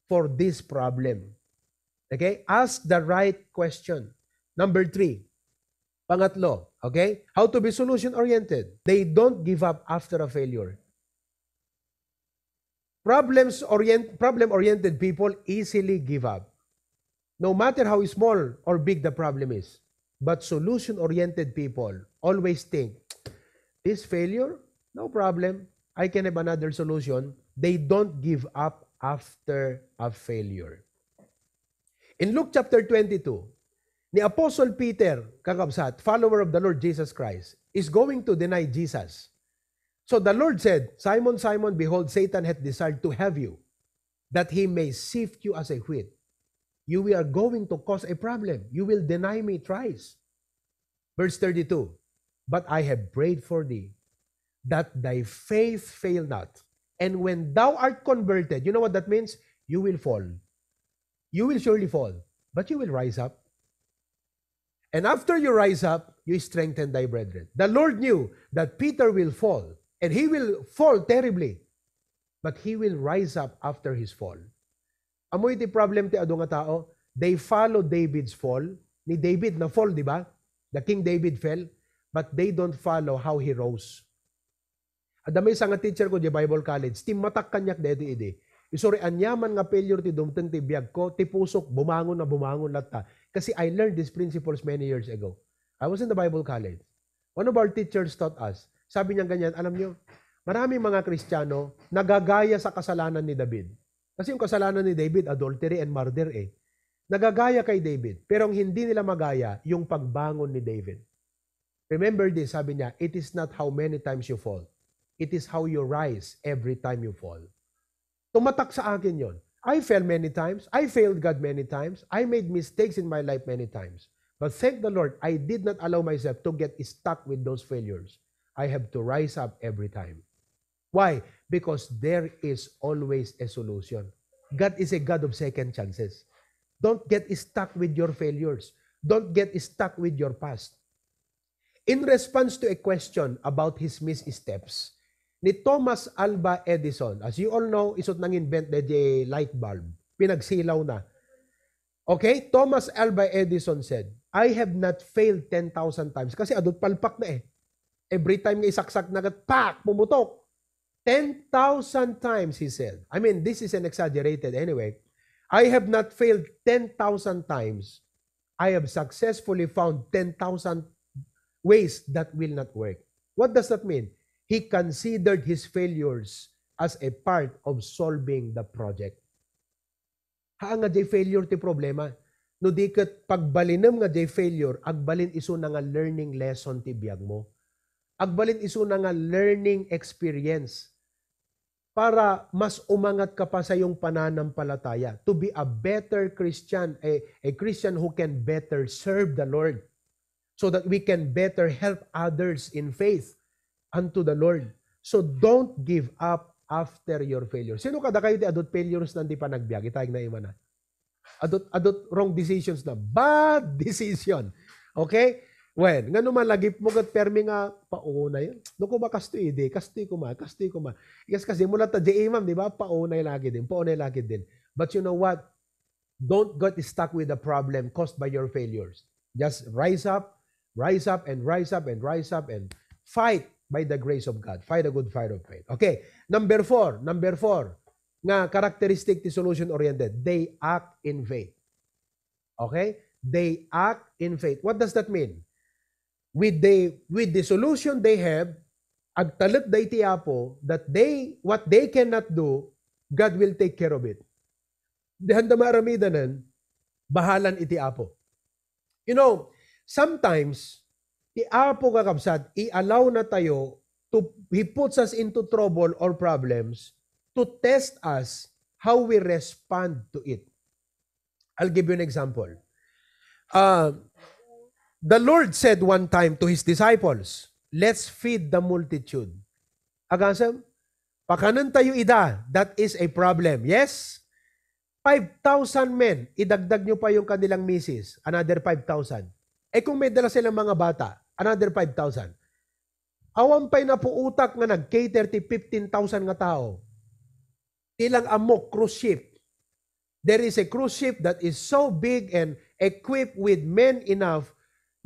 for this problem? Okay? Ask the right question. Number 3. Pangatlo, okay? How to be solution-oriented. They don't give up after a failure. Problem-oriented people easily give up. No matter how small or big the problem is. But solution-oriented people always think, this failure, no problem. I can have another solution. They don't give up after a failure. In Luke chapter 22, ni Apostle Peter, kakabsat, follower of the Lord Jesus Christ, is going to deny Jesus. So the Lord said, "Simon, Simon, behold, Satan hath desired to have you." that he may sift you as a wheat. You are going to cause a problem. You will deny me thrice. Verse 32, but I have prayed for thee, that thy faith fail not. And when thou art converted, you know what that means? You will fall. You will surely fall, but you will rise up. And after you rise up, you strengthen thy brethren. The Lord knew that Peter will fall, and he will fall terribly, but he will rise up after his fall. Amoy ti problem ti ado nga tao, they follow David's fall. Ni David na fall, di ba? The King David fell, but they don't follow how he rose. Adamay sa nga teacher ko di Bible College, ti matak kanyak deti ide. Isuri anyaman nga failure ti dumteng ti biag ko, ti pusok bumangon na bumangon latta. Kasi I learned these principles many years ago. I was in the Bible College. One of our teachers taught us, sabi niya ganyan, alam niyo, maraming mga Kristiyano nagagaya sa kasalanan ni David. Kasi yung kasalanan ni David, adultery and murder eh. Nagagaya kay David, pero ang hindi nila magaya, yung pagbangon ni David. Remember this, sabi niya, it is not how many times you fall. It is how you rise every time you fall. Tumatak sa akin yon. I fell many times. I failed God many times. I made mistakes in my life many times. But thank the Lord, I did not allow myself to get stuck with those failures. I have to rise up every time. Why? Because there is always a solution. God is a God of second chances. Don't get stuck with your failures. Don't get stuck with your past. In response to a question about his missteps, ni Thomas Alva Edison, as you all know, isot nang invent na the light bulb. Pinagsilaw na. Okay? Thomas Alva Edison said, I have not failed 10,000 times. Kasi adot palpak na eh. Every time nga isaksak na pak, pumutok. 10,000 times, he said. I mean, this is an exaggerated anyway. I have not failed 10,000 times. I have successfully found 10,000 ways that will not work. What does that mean? He considered his failures as a part of solving the project. Haa nga jay failure ti problema. No di kat pagbalinam nga jay failure, agbalin iso na nga learning lesson ti biyag mo. Agbalin iso na nga learning experience para mas umangat ka pa sa iyong pananampalataya. To be a better Christian, a Christian who can better serve the Lord so that we can better help others in faith unto the Lord. So don't give up after your failure. Sino kada kayo ti adot failures na di pa nagbiag? Itayag na ima na. Adot wrong decisions na. Bad decision. Okay? When, nga naman lagip mo kat permi nga paunay. Nuko ba kastoy di? Kastoy ko ma. Yes, kasi mula ta di imam, di ba? Paunay lagi din. But you know what? Don't get stuck with the problem caused by your failures. Just rise up and fight by the grace of God. Fight a good fight of faith. Okay. Number four. Nga characteristic ti solution-oriented. They act in faith. Okay? They act in faith. What does that mean? With the solution they have, agtalit da iti apo, that what they cannot do, God will take care of it. Dihan da maramidanan, bahalan iti apo. You know, sometimes, ti apo kakabsat, i-allow na tayo he puts us into trouble or problems to test us how we respond to it. I'll give you an example. The Lord said one time to His disciples, let's feed the multitude. Agasam, pakanan tayo ida, that is a problem. Yes? 5,000 men, idagdag nyo pa yung kanilang misis, another 5,000. Kung may dala silang mga bata, another 5,000. Awan pa'y na po utak nga nag-cater ti 15,000 nga tao. Ilang amok, cruise ship. There is a cruise ship that is so big and equipped with men enough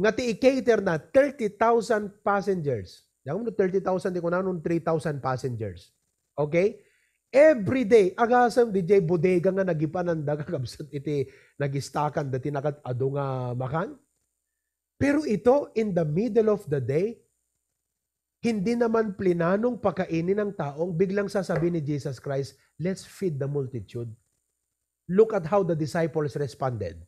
nga ti i-cater na 30,000 passengers. Yung 30,000, di ko na nung 3,000 passengers. Okay? Every day, agasam DJ bodega nga nagipananda kakabsat iti nagistakan dati nakat ado nga makan. Pero ito, in the middle of the day, hindi naman plinanong pakainin ng taong biglang sasabihin ni Jesus Christ, let's feed the multitude. Look at how the disciples responded.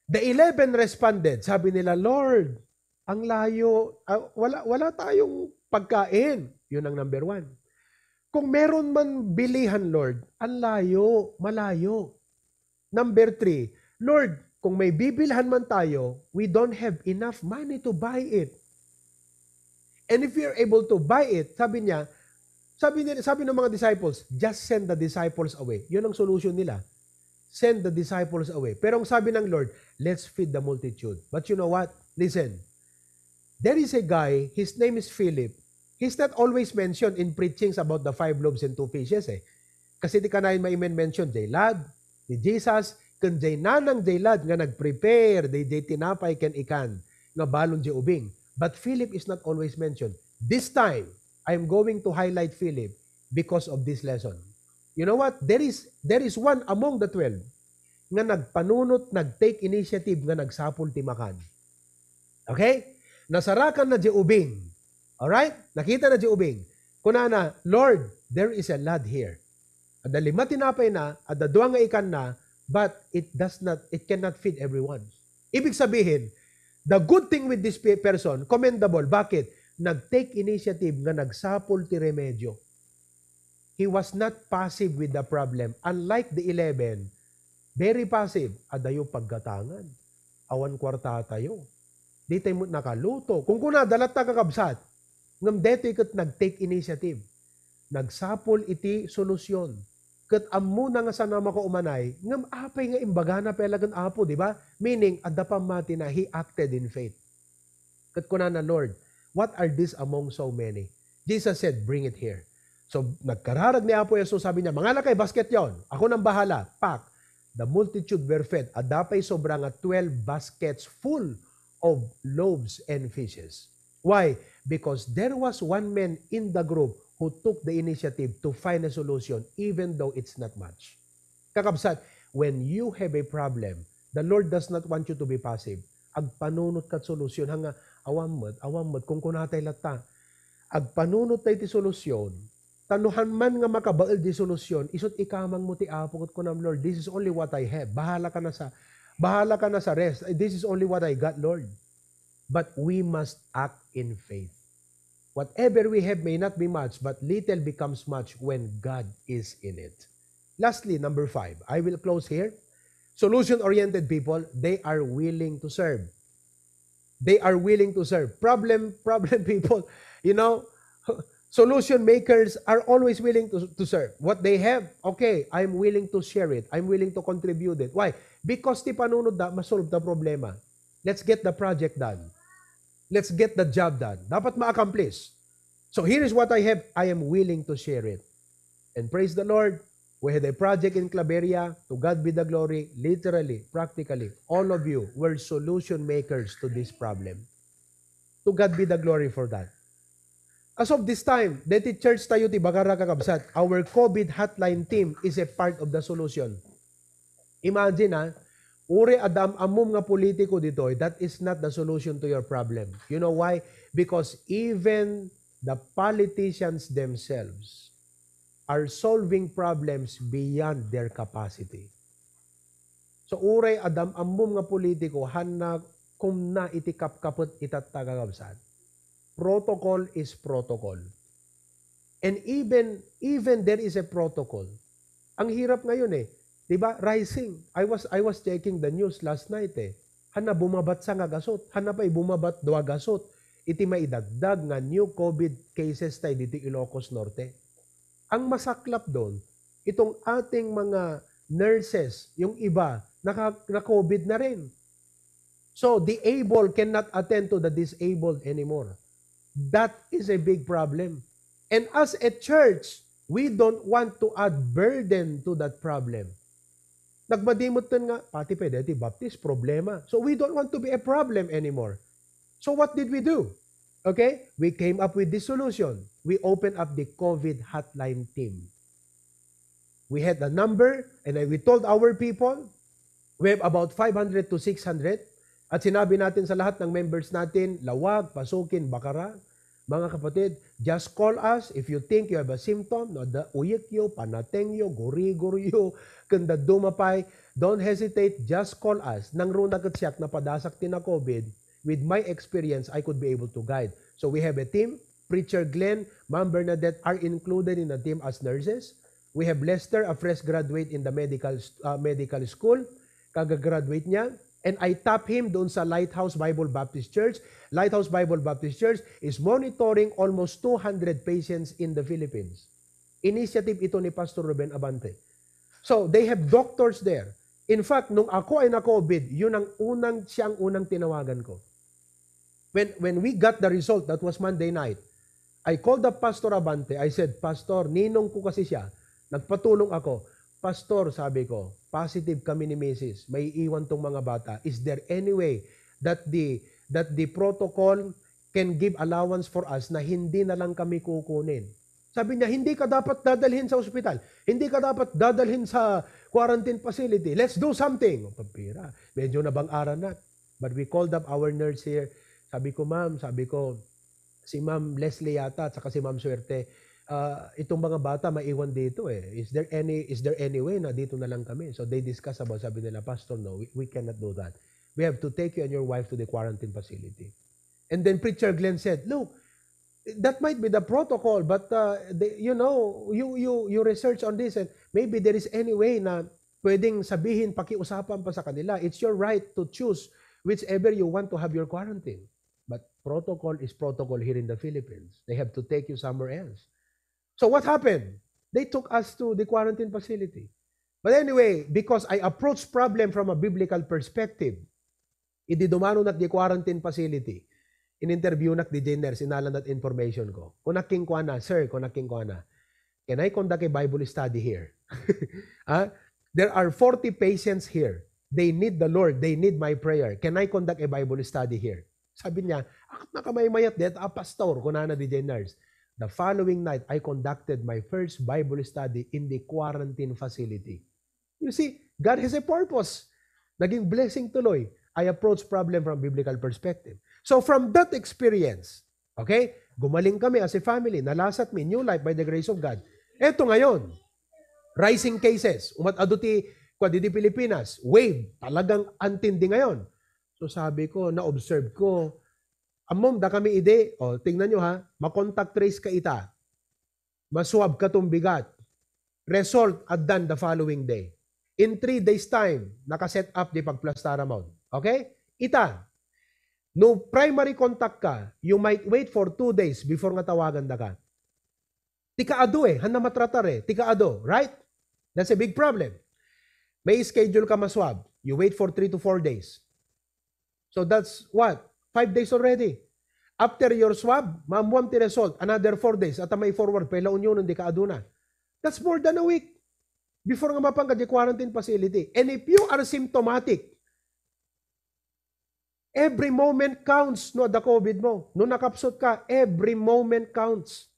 The 11 responded, sabi nila, Lord, ang layo, wala tayong pagkain. Yun ang number 1. Kung meron man bilihan, Lord, ang layo, malayo. Number 3, Lord, kung may bibilhan man tayo, we don't have enough money to buy it. And if we are able to buy it, sabi ng mga disciples, just send the disciples away. Yun ang solution nila. Send the disciples away. Pero ang sabi ng Lord, let's feed the multitude. But you know what? Listen. There is a guy, his name is Philip. He's not always mentioned in preachings about the 5 loaves and 2 fishes eh. Kasi di ka na mention, jay lad, ni Jesus, kan jay nanang jay lad, nga nag-prepare, jay tinapay ken ikan, nga balon jay ubing. But Philip is not always mentioned. This time, I am going to highlight Philip because of this lesson. You know what? There is one among the 12 nga nagpanunot, nag-take initiative, nga nagsapol timakan. Okay? Nasarakan na di ubing. Alright? Nakita na di ubing. Kunana, Lord, there is a lad here. At the 5 tinapay na, at the 2 nga ikan na, but it cannot feed everyone. Ibig sabihin, the good thing with this person, commendable. Bakit? Nag-take initiative nga nagsapol ti remedyo. He was not passive with the problem. Unlike the 11, very passive. Adayo paggatangan. Awan kwarta tayo. Di tayo nakaluto. Kung kuna, dalat ta kakabsat. Ngam deto ikat nag-take initiative. Nagsapol iti solusyon. Kat amuna nga sana makaumanay, ngam apay nga imbaga na pelagan apo, di ba? Meaning, adda pa mati na he acted in faith. Kat kuna na, Lord, what are these among so many? Jesus said, bring it here. So, nagkararag ni Apo Jesus, sabi niya, mga lakay, basket yon. Ako nang bahala. Pack. The multitude were fed. Adapay sobra nga 12 baskets full of loaves and fishes. Why? Because there was one man in the group who took the initiative to find a solution even though it's not much. Kakabsat, when you have a problem, the Lord does not want you to be passive. Agpanunot kat solusyon hanga awamad kung kunatay lata. Agpanunot tayo ti solusyon. Tanuhan man nga makabaal di solusyon, isot ikamang mo ti Apo kat kunam, Lord, this is only what I have. Bahala ka na sa rest. This is only what I got, Lord. But we must act in faith. Whatever we have may not be much, but little becomes much when God is in it. Lastly, number 5. I will close here. Solution-oriented people, they are willing to serve. They are willing to serve. Problem people, solution makers are always willing to serve. What they have, okay, I'm willing to share it. I'm willing to contribute it. Why? Because ti panunod da, masolve the problema. Let's get the project done. Let's get the job done. Dapat ma-accomplish. So here is what I have. I am willing to share it. And praise the Lord, we had a project in Claveria. To God be the glory. Literally, practically, all of you were solution makers to this problem. To God be the glory for that. As of this time, deti church tayo ti Bacarra kakabsat, our COVID hotline team is a part of the solution. Imagine uri adam amum nga politiko dito, that is not the solution to your problem. You know why? Because even the politicians themselves are solving problems beyond their capacity. So uri adam amum nga politiko, hanna kung na itikap-kapot itatagagabsat. Protocol is protocol. And even there is a protocol. Ang hirap ngayon diba? Rising. I was checking the news last night Hana bumabat sa nga gasot. Hana pa'y bumabat 2 gasot. Iti maidagdag nga new COVID cases tayo dito Ilocos Norte. Ang masaklap doon, itong ating mga nurses, yung iba, na-COVID na rin. So, the able cannot attend to the disabled anymore. That is a big problem. And as a church, we don't want to add burden to that problem. Nagmadimot nga, pati pwede, baptist, problema. So we don't want to be a problem anymore. So what did we do? Okay? We came up with this solution. We opened up the COVID hotline team. We had a number, and we told our people, we have about 500 to 600, at sinabi natin sa lahat ng members natin, Lawag, Pasukin, Bacarra, mga kapatid, just call us if you think you have a symptom, no, the uyikyo, panatengyo, guri-guriyo, kanda dumapay, don't hesitate, just call us. Nang runa katsyak na padasak tin na COVID, with my experience, I could be able to guide. So we have a team, Preacher Glenn, Ma'am Bernadette are included in the team as nurses. We have Lester, a fresh graduate in the medical school. Kagagraduate niya. And I tap him doon sa Lighthouse Bible Baptist Church. Lighthouse Bible Baptist Church is monitoring almost 200 patients in the Philippines. Initiative ito ni Pastor Ruben Abante. So, they have doctors there. In fact, nung ako ay na-COVID, yun ang siyang unang tinawagan ko. When we got the result, that was Monday night, I called up Pastor Abante. I said, Pastor, ninong ko kasi siya. Nagpatulong ako. Pastor, sabi ko, positive kami ni Mrs. May iwan tong mga bata. Is there any way that the protocol can give allowance for us na hindi na lang kami kukunin? Sabi niya, hindi ka dapat dadalhin sa ospital. Hindi ka dapat dadalhin sa quarantine facility. Let's do something. Pampira. Medyo nabang-aran na. But we called up our nurse here. Sabi ko, ma'am, si Ma'am Leslie yata at saka si Ma'am Suerte, itong mga bata maiwan dito eh. Is there any way na dito na lang kami? So they discuss about, sabi nila, Pastor, no, we cannot do that. We have to take you and your wife to the quarantine facility. And then Preacher Glenn said, look, that might be the protocol, but you research on this and maybe there is any way na pwedeng sabihin, pakiusapan pa sa kanila. It's your right to choose whichever you want to have your quarantine. But protocol is protocol here in the Philippines. They have to take you somewhere else. So what happened? They took us to the quarantine facility. But anyway, because I approached problem from a biblical perspective, ididumano na di quarantine facility. In-interview na di dinner, sinalan na information ko. Kunaking ko na, sir, kunaking ko na. Can I conduct a Bible study here? There are 40 patients here. They need the Lord. They need my prayer. Can I conduct a Bible study here? Sabi niya, akit na kamay-mayat det, pastor, kunana di nurse. The following night, I conducted my first Bible study in the quarantine facility. You see, God has a purpose. Naging blessing tuloy. I approach problem from biblical perspective. So from that experience, okay, gumaling kami as a family, nalasat me, new life by the grace of God. Eto ngayon, rising cases, umat-aduti, di Pilipinas, wave, talagang antindi ngayon. So sabi ko, na-observe ko, amom, da kami ide, tingnan nyo ha, makontact trace ka ita, maswab ka tong bigat, result addan the following day. In 3 days time, nakaset up di pagplastara mount. Okay? Ita, no primary contact ka, you might wait for 2 days before nga tawagan da ka. Tika ado handa matratar tika ado, right? That's a big problem. May schedule ka maswab, you wait for 3 to 4 days. So that's what? 5 days already. After your swab, mamuam ti result, another 4 days, at may forward, pala unyon, hindi ka aduna. That's more than a week before nga mapangka di quarantine facility. And if you are symptomatic, every moment counts, no, the COVID mo. No nakapsot ka, every moment counts.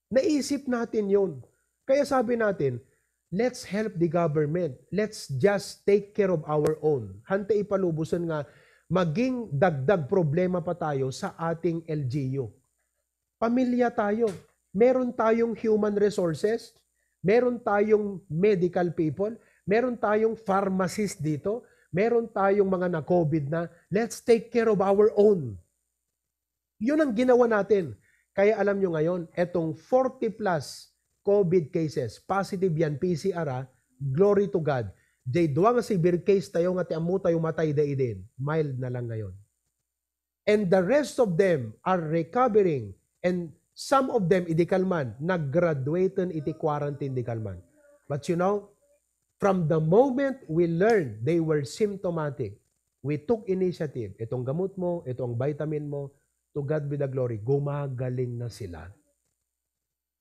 Naisip natin yun. Kaya sabi natin, let's help the government. Let's just take care of our own. Hante ipalubusan nga, maging dagdag problema pa tayo sa ating LGU. Pamilya tayo. Meron tayong human resources. Meron tayong medical people. Meron tayong pharmacist dito. Meron tayong mga na-COVID na. Let's take care of our own. Yun ang ginawa natin. Kaya alam nyo ngayon, etong 40 plus COVID cases, positive yan, PCR, glory to God. Jay duwa nga severe case tayo nga ti amu tayo matay daidin. Mild na lang ngayon. And the rest of them are recovering. And some of them, iti kalman, nag-graduaten iti quarantine di kalman. But you know, from the moment we learned they were symptomatic, we took initiative. Itong gamot mo, itong vitamin mo, to God be the glory, gumagaling na sila.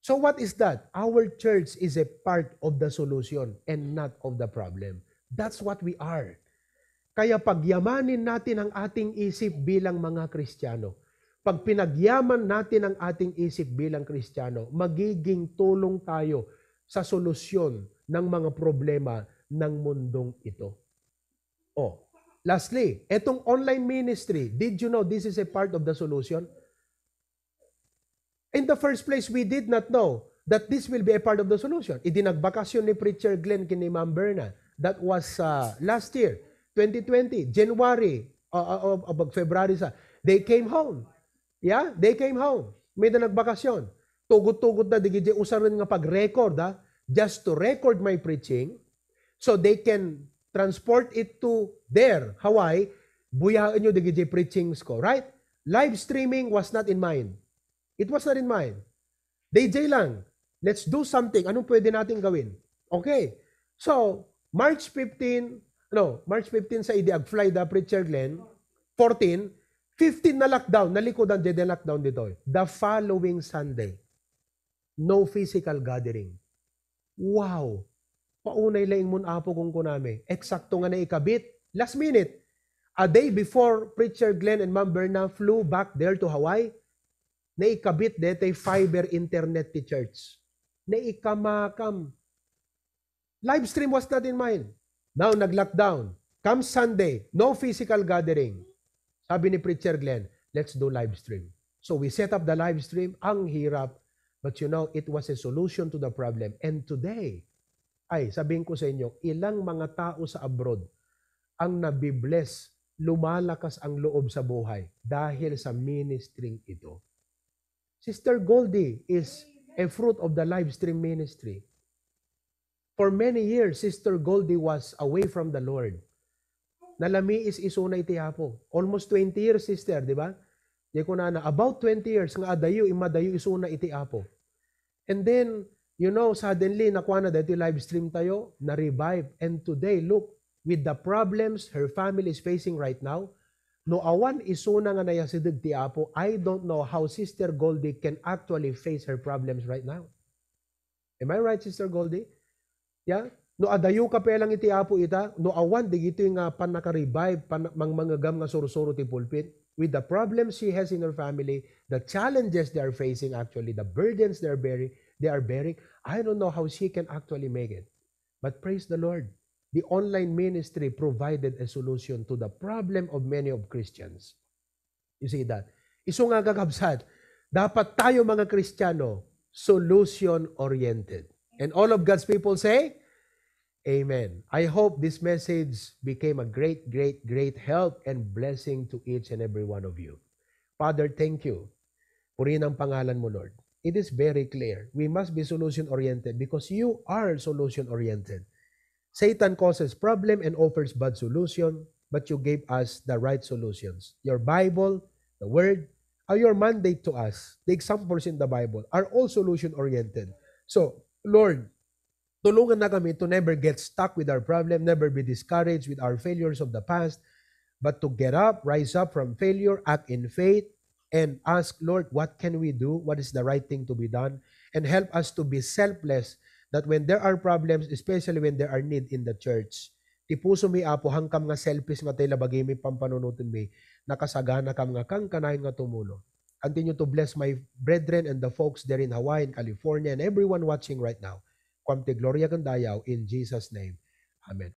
So what is that? Our church is a part of the solution and not of the problem. That's what we are. Kaya pagyamanin natin ang ating isip bilang mga Kristiyano. Pag pinagyaman natin ang ating isip bilang Kristiyano, magiging tulong tayo sa solusyon ng mga problema ng mundong ito. Lastly, etong online ministry, did you know this is a part of the solution? In the first place, we did not know that this will be a part of the solution. Idinagbakasyon ni Preacher Glenn kini Ma'am Berna. That was last year, 2020, January, February. They came home. Yeah, they came home. may na nagbakasyon. Tugod-tugod na, di gidi usarin nga pag-record, just to record my preaching, so they can transport it to there, Hawaii, buyahan nyo di gidi preachings ko, right? Live streaming was not in mind. It was not in mind. DJ lang, let's do something. Anong pwede natin gawin? Okay. So, March 15 sa Idiag-fly da Preacher Glenn, 14, 15 na lockdown, nalikodan dyan lockdown dito. The following Sunday, no physical gathering. Wow! Paunay laing mun apo kung kunami. Eksakto nga na ikabit. Last minute, a day before Preacher Glenn and Ma'am Berna flew back there to Hawaii, na ikabit dete fiber internet ti church. Na ikamakam. Live stream was not in mind. Now, nag-lockdown. Come Sunday, no physical gathering. Sabi ni Preacher Glenn, let's do live stream. So we set up the live stream. Ang hirap. But you know, it was a solution to the problem. And today, sabihin ko sa inyo, ilang mga tao sa abroad ang nabibless, lumalakas ang loob sa buhay dahil sa ministering ito. Sister Goldie is a fruit of the live stream ministry. For many years, Sister Goldie was away from the Lord. Nalami is isuna iti Apo. Almost 20 years, sister, di ba? Di ko na about 20 years, nga adayo, imadayo isuna iti Apo. And then, you know, suddenly, nakuha na dito live stream tayo, na-revive. And today, look, with the problems her family is facing right now, no awan isuna nga nayasidig ti Apo, I don't know how Sister Goldie can actually face her problems right now. Am I right, Sister Goldie? Yeah? No adayo ka pelang iti Apo ita, no awan digito yung panaka-revive, manggam nga suro-suro ti pulpit, with the problems she has in her family, the challenges they are facing actually, the burdens they are bearing, I don't know how she can actually make it. But praise the Lord. The online ministry provided a solution to the problem of many of Christians. You see that? Iso nga kakabsat, dapat tayo mga Kristiyano, solution-oriented. And all of God's people say, Amen. I hope this message became a great, great, great help and blessing to each and every one of you. Father, thank you. Purihin ang pangalan mo, Lord. It is very clear. We must be solution-oriented because you are solution-oriented. Satan causes problem and offers bad solution, but you gave us the right solutions. Your Bible, the Word, your mandate to us, the examples in the Bible, are all solution-oriented. So, Lord, tulungan na kami to never get stuck with our problem, never be discouraged with our failures of the past, but to get up, rise up from failure, act in faith, and ask, Lord, what can we do? What is the right thing to be done? And help us to be selfless, that when there are problems, especially when there are need in the church, ti puso mi Apo, hangkam nga selfish nga tayo labagay mi pampanunutin mi, nakasagana kam nga kang kanayon nga tumulo. Continue to bless my brethren and the folks there in Hawaii and California and everyone watching right now. Kwamte gloria kandayaw in Jesus' name. Amen.